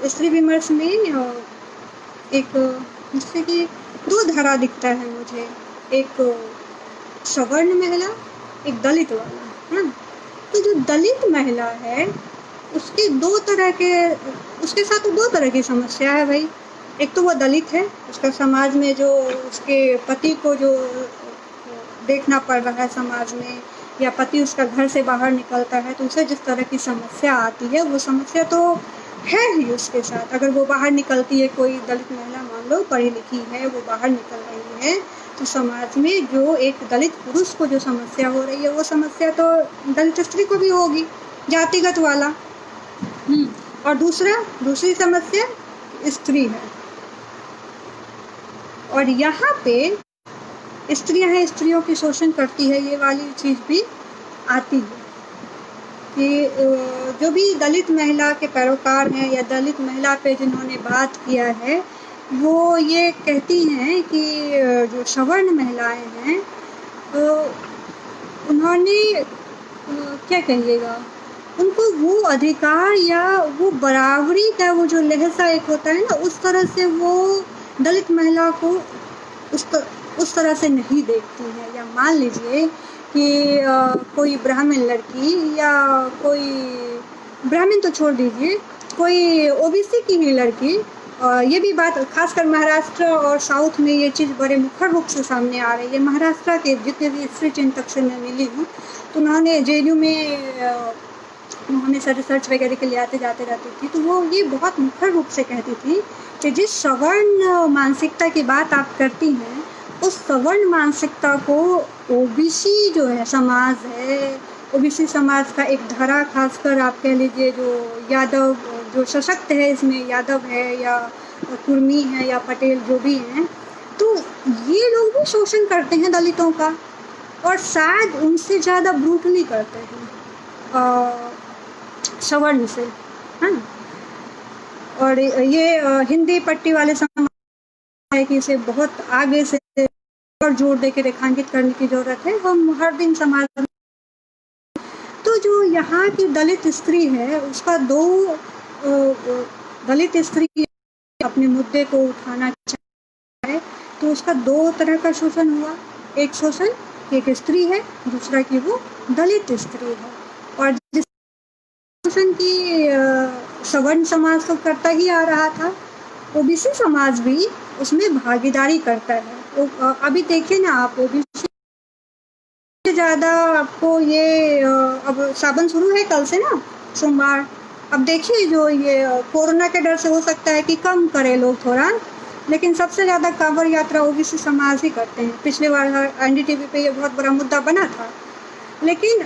स्त्री विमर्श में एक जिससे कि दो धारा दिखता है मुझे, एक सवर्ण महिला, एक दलित वाला। हाँ, तो जो दलित महिला है उसके उसके साथ तो 2 तरह की समस्या है भाई। एक तो वो दलित है, उसका समाज में जो उसके पति को जो देखना पड़ रहा है समाज में, या पति उसका घर से बाहर निकलता है तो उसे जिस तरह की समस्या आती है वो समस्या तो है ही उसके साथ। अगर वो बाहर निकलती है, कोई दलित महिला मान लो पढ़ी लिखी है, वो बाहर निकल रही है, तो समाज में जो एक दलित पुरुष को जो समस्या हो रही है वो समस्या तो दलित स्त्री को भी होगी, जातिगत वाला। और दूसरी समस्या स्त्री है। और यहाँ पे स्त्रियां हैं, स्त्रियों की शोषण करती है, ये वाली चीज़ भी आती है कि जो भी दलित महिला के पैरोकार हैं या दलित महिला पे जिन्होंने बात किया है वो ये कहती हैं कि जो सवर्ण महिलाएं हैं तो उन्होंने क्या कहिएगा, उनको वो अधिकार या वो बराबरी का वो जो लहजा एक होता है ना, उस तरह से वो दलित महिला को उस तरह से नहीं देखती है। या मान लीजिए कि कोई ब्राह्मण लड़की या कोई ब्राह्मण तो छोड़ दीजिए, कोई ओबीसी की ही लड़की, ये भी बात खासकर महाराष्ट्र और साउथ में ये चीज़ बड़े मुखर रूप से सामने आ रही है। महाराष्ट्र के जितने भी स्त्री चिंतक से मैं मिली हूँ तो उन्होंने JNU में उन्होंने रिसर्च वगैरह के लिए आते जाते रहती थी, तो वो ये बहुत मुखर रूप से कहती थी कि जिस सवर्ण मानसिकता की बात आप करती हैं उस सवर्ण मानसिकता को ओबीसी जो है समाज है, ओबीसी समाज का एक धारा, खासकर आप कह लीजिए जो यादव जो सशक्त है, इसमें यादव है या कुर्मी है या पटेल जो भी हैं, तो ये लोग भी शोषण करते हैं दलितों का, और शायद उनसे ज़्यादा ब्रूटली करते हैं सवर्ण से, है ना। और ये हिंदी पट्टी वाले समाज है कि इसे बहुत आगे से और जोर दे के रेखांकित करने की जरूरत है। हम हर दिन समाज तो जो यहाँ की दलित स्त्री है उसका दलित स्त्री अपने मुद्दे को उठाना चाहे तो उसका 2 तरह का शोषण हुआ। एक शोषण एक स्त्री है, दूसरा कि वो दलित स्त्री है। और जिस शोषण की सवर्ण समाज को करता ही आ रहा था, ओबीसी समाज भी उसमें भागीदारी करता है। तो अभी देखिए ना आप, ओबीसी से ज़्यादा आपको ये अब सावन शुरू है कल से ना, सोमवार। अब देखिए जो ये कोरोना के डर से हो सकता है कि कम करे लोग थोड़ा, लेकिन सबसे ज़्यादा कांवड़ यात्रा ओबीसी समाज ही करते हैं। पिछले बार NDTV पे ये बहुत बड़ा मुद्दा बना था। लेकिन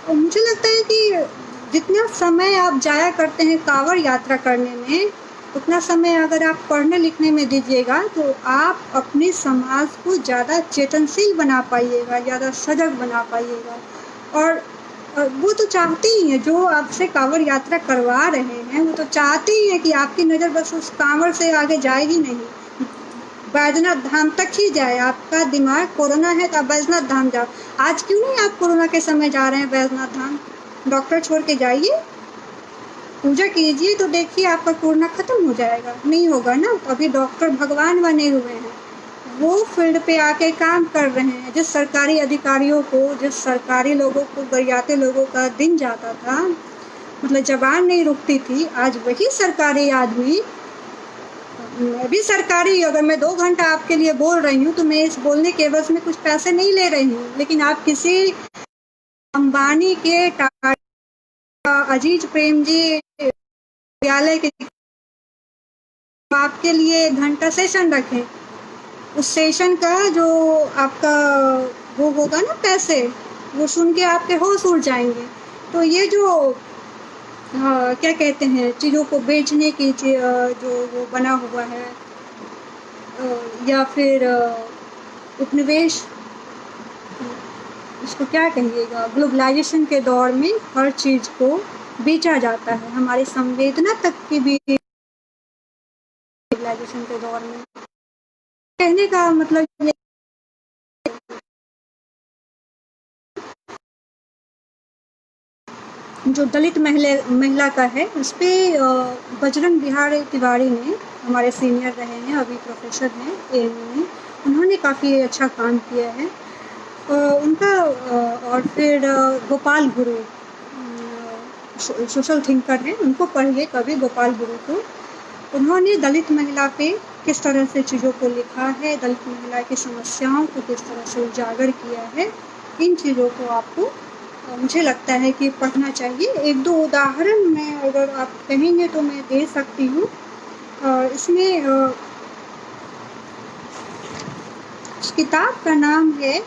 मुझे लगता है कि जितना समय आप जाया करते हैं कांवड़ यात्रा करने में, उतना समय अगर आप पढ़ने लिखने में दीजिएगा तो आप अपने समाज को ज़्यादा चेतनशील बना पाइएगा, ज़्यादा सजग बना पाइएगा। और वो तो चाहते ही हैं, जो आपसे कांवड़ यात्रा करवा रहे हैं वो तो चाहते ही हैं कि आपकी नज़र बस उस कांवड़ से आगे जाए ही नहीं, बैजनाथ धाम तक ही जाए। आपका दिमाग कोरोना है तो आप बैजनाथ धाम जाओ। आज क्यों नहीं आप कोरोना के समय जा रहे हैं बैजनाथ धाम? डॉक्टर छोड़ के जाइए, पूजा कीजिए, तो देखिए आपका कोरोना खत्म हो जाएगा। नहीं होगा ना, तो अभी डॉक्टर भगवान बने हुए हैं, वो फील्ड पे आके काम कर रहे हैं। जिस सरकारी अधिकारियों को, जिस सरकारी लोगों को, गरियाते लोगों का दिन जाता था, मतलब जबान नहीं रुकती थी, आज वही सरकारी आदमी, मैं भी सरकारी, अगर मैं 2 घंटा आपके लिए बोल रही हूँ तो मैं इस बोलने के एवज में कुछ पैसे नहीं ले रही हूँ। लेकिन आप किसी अंबानी के, टाटा, अजीज प्रेम जी विद्यालय के आपके लिए 1 घंटा सेशन रखें, उस सेशन का जो आपका वो होगा ना पैसे, वो सुन के आपके होश उड़ जाएंगे। तो ये जो क्या कहते हैं, चीज़ों को बेचने की जो वो बना हुआ है, या फिर उपनिवेश, इसको क्या कहिएगा, ग्लोबलाइजेशन के दौर में हर चीज़ को बेचा जाता है, हमारी संवेदना तक की भी ग्लोबलाइजेशन के दौर में। कहने का मतलब ये जो दलित महिला का है, उस पर बजरंग बिहारी तिवारी ने, हमारे सीनियर रहे हैं, अभी प्रोफेसर हैं AMU में, उन्होंने काफ़ी अच्छा काम किया है। उनका और फिर गोपाल गुरु सोशल थिंकर हैं, उनको पढ़िए कवि गोपाल गुरु को। उन्होंने दलित महिला पे किस तरह से चीज़ों को लिखा है, दलित महिला की समस्याओं को किस तरह से उजागर किया है, इन चीज़ों को आपको मुझे लगता है कि पढ़ना चाहिए। एक दो उदाहरण मैं अगर आप कहेंगे तो मैं दे सकती हूँ। इसमें इस किताब का नाम है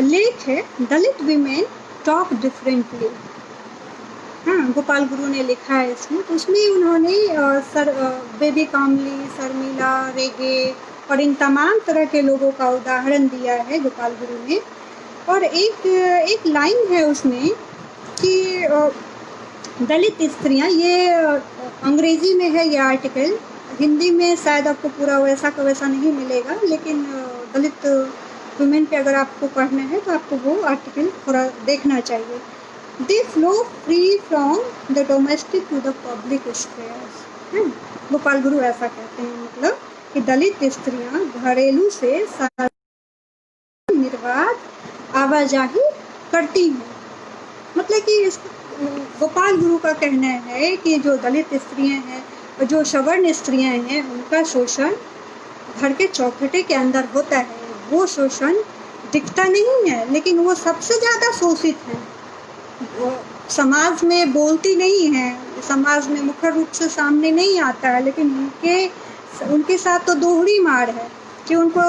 लेख है दलित वीमेन टॉक डिफरेंटली। हाँ, गोपाल गुरु ने लिखा है इसमें। तो उसमें उन्होंने बेबी कामली, शर्मिला, रेगे और इन तमाम तरह के लोगों का उदाहरण दिया है गोपाल गुरु ने। और एक लाइन है उसमें कि दलित स्त्रियां, ये अंग्रेजी में है ये आर्टिकल, हिंदी में शायद आपको पूरा वैसा का वैसा नहीं मिलेगा, लेकिन दलित वुमेन पे अगर आपको पढ़ना है तो आपको वो आर्टिकल थोड़ा देखना चाहिए। They flow free from the domestic to the public spheres. Gopal Guru ऐसा कहते हैं, मतलब कि दलित स्त्रियां घरेलू से निर्वाध आवाजाही करती हैं। मतलब कि गोपाल गुरु का कहना है कि जो दलित स्त्रियां हैं और जो सवर्ण स्त्रियां हैं, उनका शोषण घर के चौखटे के अंदर होता है। वो शोषण दिखता नहीं है, लेकिन वो सबसे ज़्यादा शोषित हैं। वो समाज में बोलती नहीं है, समाज में मुख्य रूप से सामने नहीं आता है, लेकिन उनके साथ तो दोहरी मार है कि उनको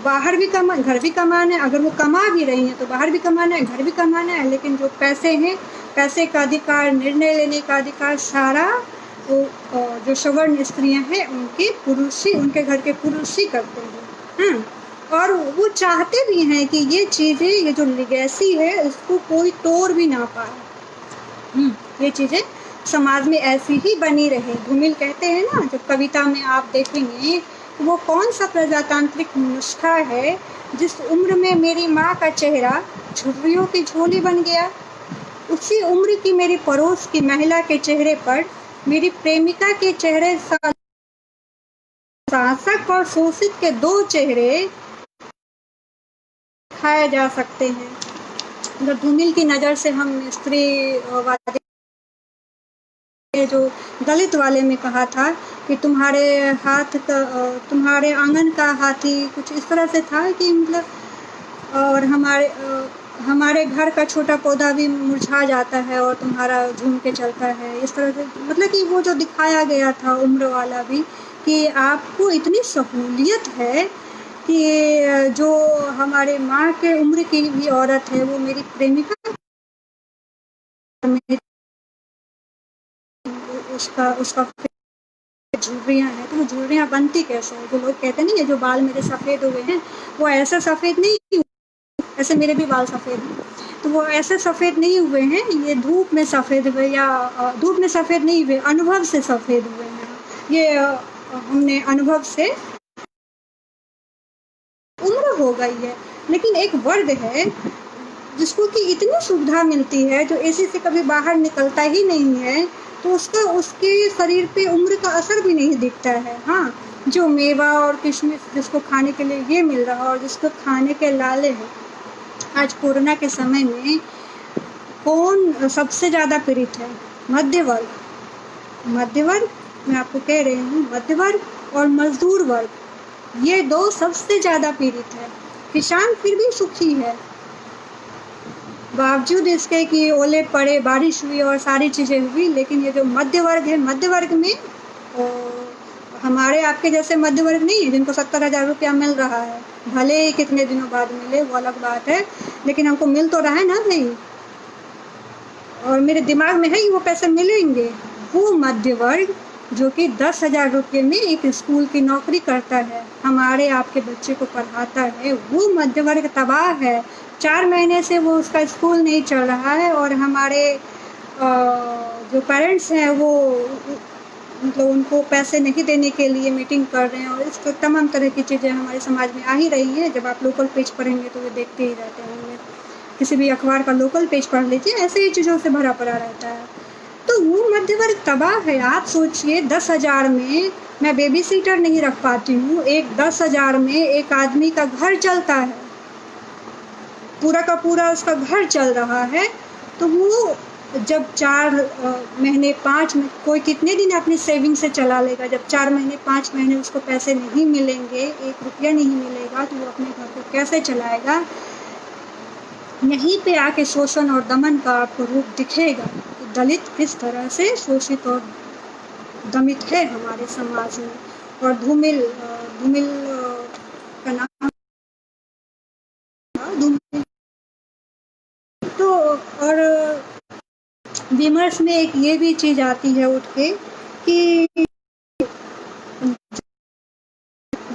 बाहर भी घर भी कमाना है। अगर वो कमा भी रही हैं तो बाहर भी कमाना है, घर भी कमाना है, लेकिन जो पैसे हैं, पैसे का अधिकार, निर्णय लेने का अधिकार, सारा वो जो सवर्ण स्त्रियां हैं उनके घर के पुरुष ही करते हैं। और वो चाहते भी हैं कि ये चीज़ें, ये जो लिगेसी है, इसको कोई तोड़ भी ना पाए। ये चीज़ें समाज में ऐसी ही बनी रहे। धूमिल कहते हैं ना, जब कविता में आप देखेंगे तो वो कौन सा प्रजातांत्रिक नुस्खा है जिस उम्र में मेरी माँ का चेहरा झुर्रियों की झोली बन गया, उसी उम्र की मेरी पड़ोस की महिला के चेहरे पर मेरी प्रेमिका के चेहरे, शासक और शोषित के दो चेहरे दिखाए जा सकते हैं। अगर धूमिल की नज़र से हम स्त्रीवादी, जो दलित वाले में कहा था कि तुम्हारे आंगन का हाथी, कुछ इस तरह से था कि मतलब, और हमारे घर का छोटा पौधा भी मुरझा जाता है और तुम्हारा झूम के चलता है, इस तरह से, मतलब कि वो जो दिखाया गया था उम्र वाला भी, कि आपको इतनी सहूलियत है कि जो हमारे माँ के उम्र की भी औरत है, वो मेरी प्रेमिका, उसका झुर्रियाँ हैं। तो वो झुर्रियाँ बनती कैसे है? जो लोग कहते नहीं है जो बाल मेरे सफ़ेद हुए हैं, वो ऐसे सफ़ेद नहीं, ऐसे मेरे भी बाल सफ़ेद हैं, तो वो ऐसे सफ़ेद नहीं हुए हैं, ये धूप में सफ़ेद हुए, या धूप में सफ़ेद नहीं हुए, अनुभव से सफ़ेद हुए हैं। ये हमने अनुभव से, उम्र हो गई है, लेकिन एक वर्ग है जिसको कि इतनी सुविधा मिलती है, जो एसी से कभी बाहर निकलता ही नहीं है, तो उसके शरीर पे उम्र का असर भी नहीं दिखता है। हाँ, जो मेवा और किशमिश जिसको खाने के लिए ये मिल रहा है और जिसको खाने के लाले हैं, आज कोरोना के समय में कौन सबसे ज़्यादा पीड़ित है? मध्य वर्ग, मैं आपको कह रही हूँ, मध्य वर्ग और मजदूर वर्ग, ये दो सबसे ज़्यादा पीड़ित है। किसान फिर भी सुखी है, बावजूद इसके कि ओले पड़े, बारिश हुई और सारी चीज़ें हुई, लेकिन ये जो मध्य वर्ग है, मध्य वर्ग में हमारे आपके जैसे मध्य वर्ग नहीं है जिनको 70,000 रुपया मिल रहा है, भले ही कितने दिनों बाद मिले वो अलग बात है, लेकिन हमको मिल तो रहा है ना भाई, और मेरे दिमाग में है कि वो पैसे मिलेंगे। वो मध्य वर्ग जो कि 10,000 रुपये में एक स्कूल की नौकरी करता है, हमारे आपके बच्चे को पढ़ाता है, वो मध्य वर्ग तबाह है। 4 महीने से वो उसका स्कूल नहीं चल रहा है, और हमारे जो पेरेंट्स हैं वो मतलब उनको पैसे नहीं देने के लिए मीटिंग कर रहे हैं, और इस तमाम तरह की चीज़ें हमारे समाज में आ ही रही हैं। जब आप लोकल पेज पढ़ेंगे तो वे देखते ही रहते होंगे, किसी भी अखबार का लोकल पेज पढ़ लीजिए, ऐसे ही चीज़ों से भरा पड़ा रहता है। तो वो मध्य वर्ग तबाह है। आप सोचिए, 10,000 में मैं बेबी सीटर नहीं रख पाती हूँ, 10,000 में एक आदमी का घर चलता है। पूरा का पूरा उसका घर चल रहा है, तो वो जब 4 महीने 5 कोई कितने दिन अपनी सेविंग से चला लेगा, जब 4 महीने 5 महीने उसको पैसे नहीं मिलेंगे, 1 रुपया नहीं मिलेगा, तो वो अपने घर को कैसे चलाएगा। यहीं पे आके शोषण और दमन का आपको रूप दिखेगा कि दलित किस तरह से शोषित और दमित है हमारे समाज में। और धूमिल का नाम धूमिल, तो और विमर्श में एक ये भी चीज आती है उठ के कि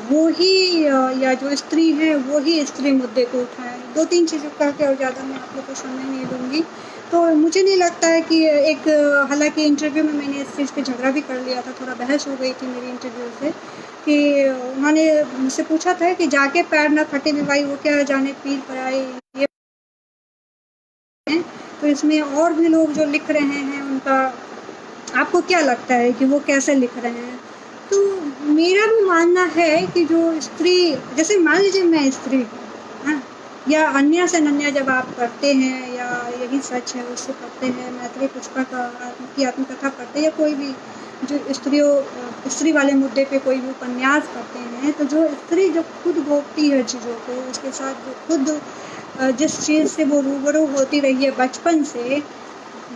वो ही या जो स्त्री है वो ही स्त्री मुद्दे को उठाए। 2-3 चीज़ों कह के और ज़्यादा मैं आप लोग को समय नहीं दूंगी। तो मुझे नहीं लगता है कि एक, हालांकि इंटरव्यू में मैंने इस चीज़ पे झगड़ा भी कर लिया था, थोड़ा बहस हो गई थी मेरी इंटरव्यू से, कि उन्होंने मुझसे पूछा था कि जाके पैर ना फटे में भाई वो क्या जाने पीर पर आए ये। तो इसमें और भी लोग जो लिख रहे हैं उनका आपको क्या लगता है कि वो कैसे लिख रहे हैं। तो मेरा भी मानना है कि जो स्त्री, जैसे मान लीजिए मैं स्त्री हूँ, या अन्य से अन्य जब आप पढ़ते हैं, या यही सच है उससे पढ़ते हैं, मैत्री पुष्पक की आत्मकथा पढ़ते हैं, या कोई भी जो स्त्री वाले मुद्दे पे कोई भी उपन्यास पढ़ते हैं, तो जो स्त्री जो खुद भोगती है चीज़ों को, उसके साथ जो खुद जिस चीज़ से वो रूबरू होती रही है बचपन से,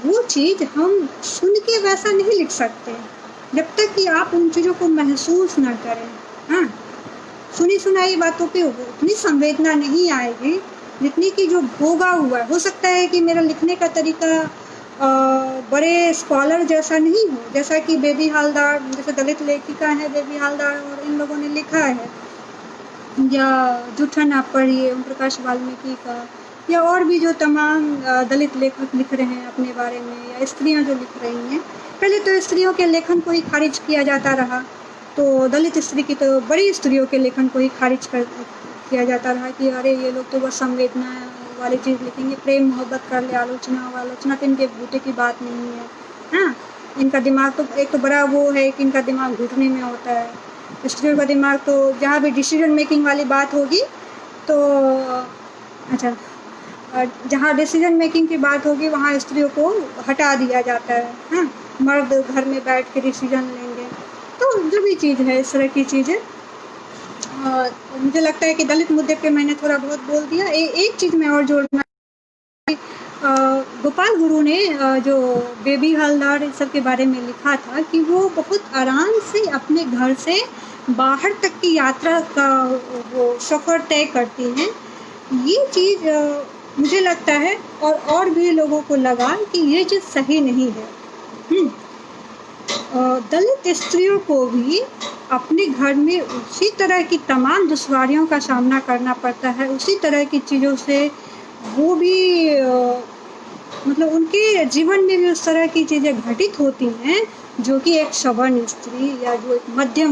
वो चीज़ हम सुन के वैसा नहीं लिख सकते जब तक कि आप उन चीज़ों को महसूस ना करें। हाँ, सुनी सुनाई बातों पे उतनी संवेदना नहीं आएगी जितनी कि जो भोगा हुआ है। हो सकता है कि मेरा लिखने का तरीका बड़े स्कॉलर जैसा नहीं हो, जैसा कि बेबी हालदार, जैसे दलित लेखिका है बेबी हालदार और इन लोगों ने लिखा है, या जूठन आप पढ़िए ओम प्रकाश वाल्मीकि का, या और भी जो तमाम दलित लेखक लिख रहे हैं अपने बारे में, या स्त्रियां जो लिख रही हैं। पहले तो स्त्रियों के लेखन को ही खारिज किया जाता रहा, तो दलित स्त्री की तो बड़ी स्त्रियों के लेखन को ही खारिज किया जाता रहा कि अरे ये लोग तो बस संवेदना वाली चीज़ लिखेंगे, प्रेम मोहब्बत कर ले, आलोचना तो इनके बूते की बात नहीं है। हाँ, इनका दिमाग तो एक तो बड़ा वो है कि इनका दिमाग घुटने में होता है। स्त्रियों का दिमाग तो जहाँ भी डिसीजन मेकिंग वाली बात होगी तो अच्छा, जहाँ डिसीजन मेकिंग की बात होगी वहाँ स्त्रियों को हटा दिया जाता है। हाँ, मर्द घर में बैठ के डिसीजन लेंगे। तो जो भी चीज़ है इस तरह की चीज़ें, मुझे लगता है कि दलित मुद्दे पे मैंने थोड़ा बहुत बोल दिया। एक चीज़ मैं और जोड़ना, गोपाल गुरु ने जो बेबी हालदार इस सब के बारे में लिखा था कि वो बहुत आराम से अपने घर से बाहर तक की यात्रा का वो सफ़र तय करती हैं। ये चीज़ मुझे लगता है और भी लोगों को लगा कि ये चीज़ सही नहीं है। दलित स्त्रियों को भी अपने घर में उसी तरह की तमाम दुश्वारियों का सामना करना पड़ता है, उसी तरह की चीज़ों से वो भी मतलब उनके जीवन में भी उस तरह की चीज़ें घटित होती हैं जो कि एक सवर्ण स्त्री या जो एक मध्य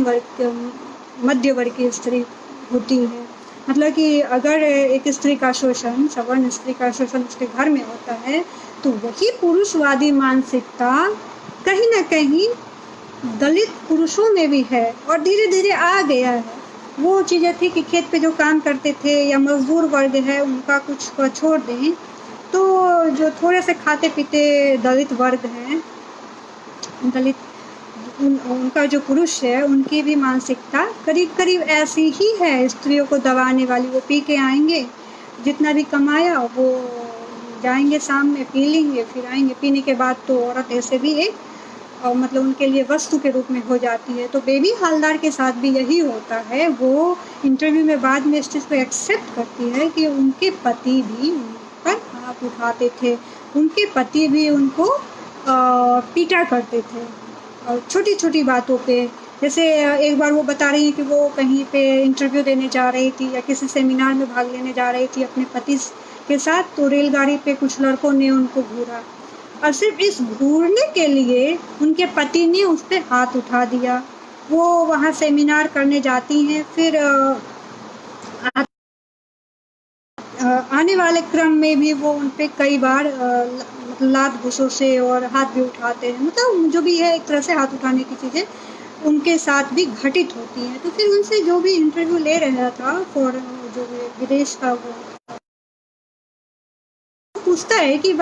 वर्ग की स्त्री होती है। मतलब कि अगर एक स्त्री का शोषण, सवर्ण स्त्री का शोषण उसके घर में होता है, तो वही पुरुषवादी मानसिकता कहीं ना कहीं दलित पुरुषों में भी है और धीरे धीरे आ गया है। वो चीज़ें थी कि खेत पे जो काम करते थे या मजदूर वर्ग है उनका कुछ छोड़ दें, तो जो थोड़े से खाते पीते दलित वर्ग हैं, उनका जो पुरुष है उनकी भी मानसिकता करीब करीब ऐसी ही है, स्त्रियों को दबाने वाली। वो पी के आएंगे, जितना भी कमाया वो जाएंगे शाम में पी लेंगे, फिर आएंगे। पीने के बाद तो औरत ऐसे भी एक मतलब उनके लिए वस्तु के रूप में हो जाती है। तो बेबी हालदार के साथ भी यही होता है। वो इंटरव्यू में बाद में इस चीज़ को एक्सेप्ट करती है कि उनके पति भी उन पर हाथ उठाते थे, उनके पति भी उनको पीटा करते थे और छोटी छोटी बातों पे। जैसे एक बार वो बता रही है कि वो कहीं पे इंटरव्यू देने जा रही थी या किसी सेमिनार में भाग लेने जा रही थी अपने पति के साथ, तो रेलगाड़ी पे कुछ लड़कों ने उनको घूरा और सिर्फ इस घूरने के लिए उनके पति ने उस पर हाथ उठा दिया। वो वहाँ सेमिनार करने जाती हैं, फिर आने वाले क्रम में भी वो उन पर कई बार लात घूसों से और हाथ भी उठाते हैं। मतलब जो भी है एक तरह से हाथ उठाने की चीज़ें उनके साथ भी घटित होती हैं। तो फिर उनसे जो भी इंटरव्यू ले रहा था फॉर जो विदेश का वो पूछता है कि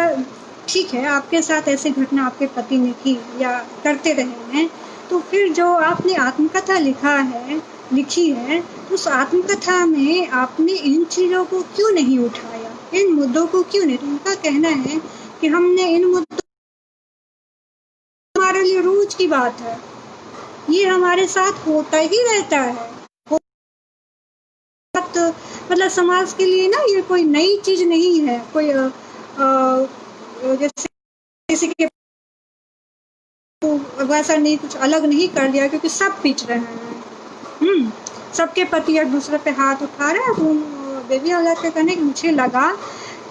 ठीक है, आपके साथ ऐसी घटना आपके पति ने की या करते रहे हैं, तो फिर जो आपने आत्मकथा लिखी है, उस आत्मकथा में आपने इन चीज़ों को क्यों नहीं उठाया, इन मुद्दों को क्यों नहीं? तो उनका कहना है कि हमने इन मुद्दों, हमारे लिए रोज की बात है, ये हमारे साथ होता ही रहता है। मतलब समाज के लिए ना ये कोई नई चीज नहीं है, कोई जैसे किसी के तो वैसा नहीं, कुछ अलग नहीं कर दिया, क्योंकि सब पीट रहे हैं। सबके पति एक दूसरे पे हाथ उठा रहे हैं। तो बेबी औलाद के कहने मुझे लगा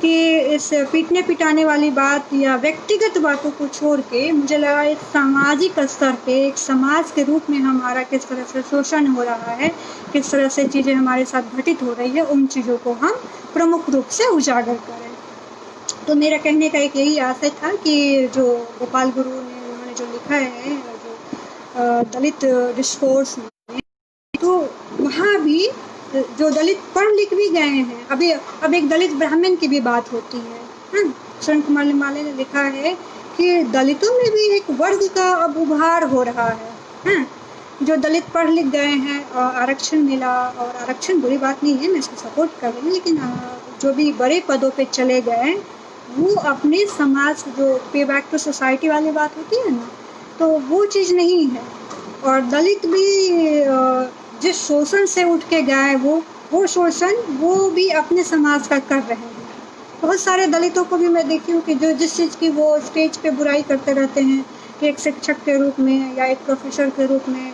कि इस पीटने पिटाने वाली बात या व्यक्तिगत बातों को छोड़ के मुझे लगा एक सामाजिक स्तर पे, एक समाज के रूप में हमारा किस तरह से शोषण हो रहा है, किस तरह से चीज़ें हमारे साथ घटित हो रही है, उन चीज़ों को हम प्रमुख रूप से उजागर करें। तो मेरा कहने का एक यही आशय था कि जो गोपाल गुरु ने उन्होंने जो लिखा है, जो दलित डिस्कोर्स में, तो वहाँ भी जो दलित पढ़ लिख भी गए हैं, अब एक दलित ब्राह्मण की भी बात होती है। शरण कुमार लिमाले ने लिखा है कि दलितों में भी एक वर्ग का अब उभार हो रहा है। जो दलित पढ़ लिख गए हैं और आरक्षण मिला, और आरक्षण बुरी बात नहीं है, मैं इसको सपोर्ट कर रही हूँ, लेकिन जो भी बड़े पदों पे चले गए वो अपने समाज, जो पे बैक टू सोसाइटी वाली बात होती है ना, तो वो चीज़ नहीं है। और दलित भी जिस शोषण से उठ के गए, वो शोषण वो भी अपने समाज का कर रहे हैं। बहुत सारे दलितों को भी मैं देखी हूँ कि जो जिस चीज़ की वो स्टेज पे बुराई करते रहते हैं, कि एक शिक्षक के रूप में या एक प्रोफेसर के रूप में।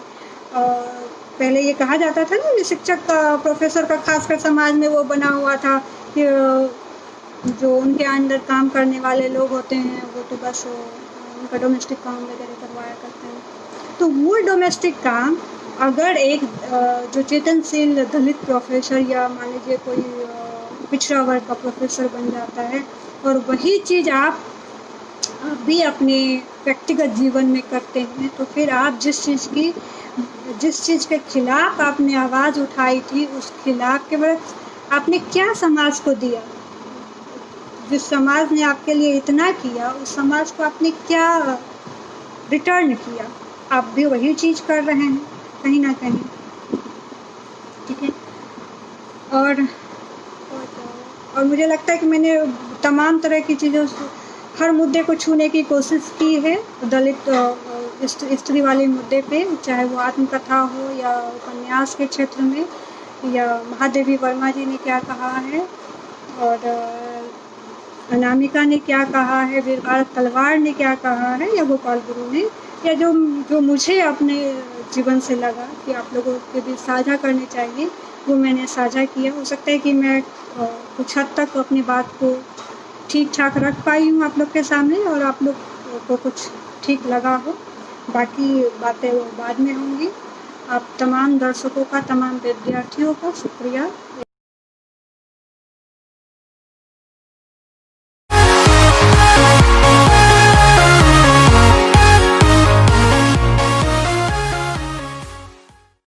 पहले ये कहा जाता था ना, शिक्षक का, प्रोफेसर का खासकर समाज में वो बना हुआ था कि जो उनके अंदर काम करने वाले लोग होते हैं वो तो बस उनका डोमेस्टिक काम वगैरह करवाया करते हैं। तो वो डोमेस्टिक काम अगर एक जो चेतनशील दलित प्रोफेसर या मान लीजिए कोई पिछड़ा वर्ग का प्रोफेसर बन जाता है, और वही चीज़ आप भी अपने व्यक्तिगत जीवन में करते हैं, तो फिर आप जिस चीज़ के खिलाफ आपने आवाज़ उठाई थी, उस खिलाफ के बाद आपने क्या समाज को दिया? जिस समाज ने आपके लिए इतना किया, उस समाज को आपने क्या रिटर्न किया? आप भी वही चीज़ कर रहे हैं कहीं ना कहीं, ठीक है। और मुझे लगता है कि मैंने तमाम तरह की चीज़ों, हर मुद्दे को छूने की कोशिश की है, दलित स्त्री वाले मुद्दे पे, चाहे वो आत्मकथा हो या उपन्यास के क्षेत्र में, या महादेवी वर्मा जी ने क्या कहा है, और अनामिका ने क्या कहा है, वीर भारत तलवार ने क्या कहा है, या गोपाल गुरु ने, या जो मुझे अपने जीवन से लगा कि आप लोगों के भी साझा करने चाहिए, वो मैंने साझा किया। हो सकता है कि मैं कुछ हद तक अपनी बात को ठीक ठाक रख पाई हूँ आप लोग के सामने, और आप लोग को कुछ ठीक लगा हो। बाकी बातें बाद में होंगी। आप तमाम दर्शकों का, तमाम विद्यार्थियों का शुक्रिया।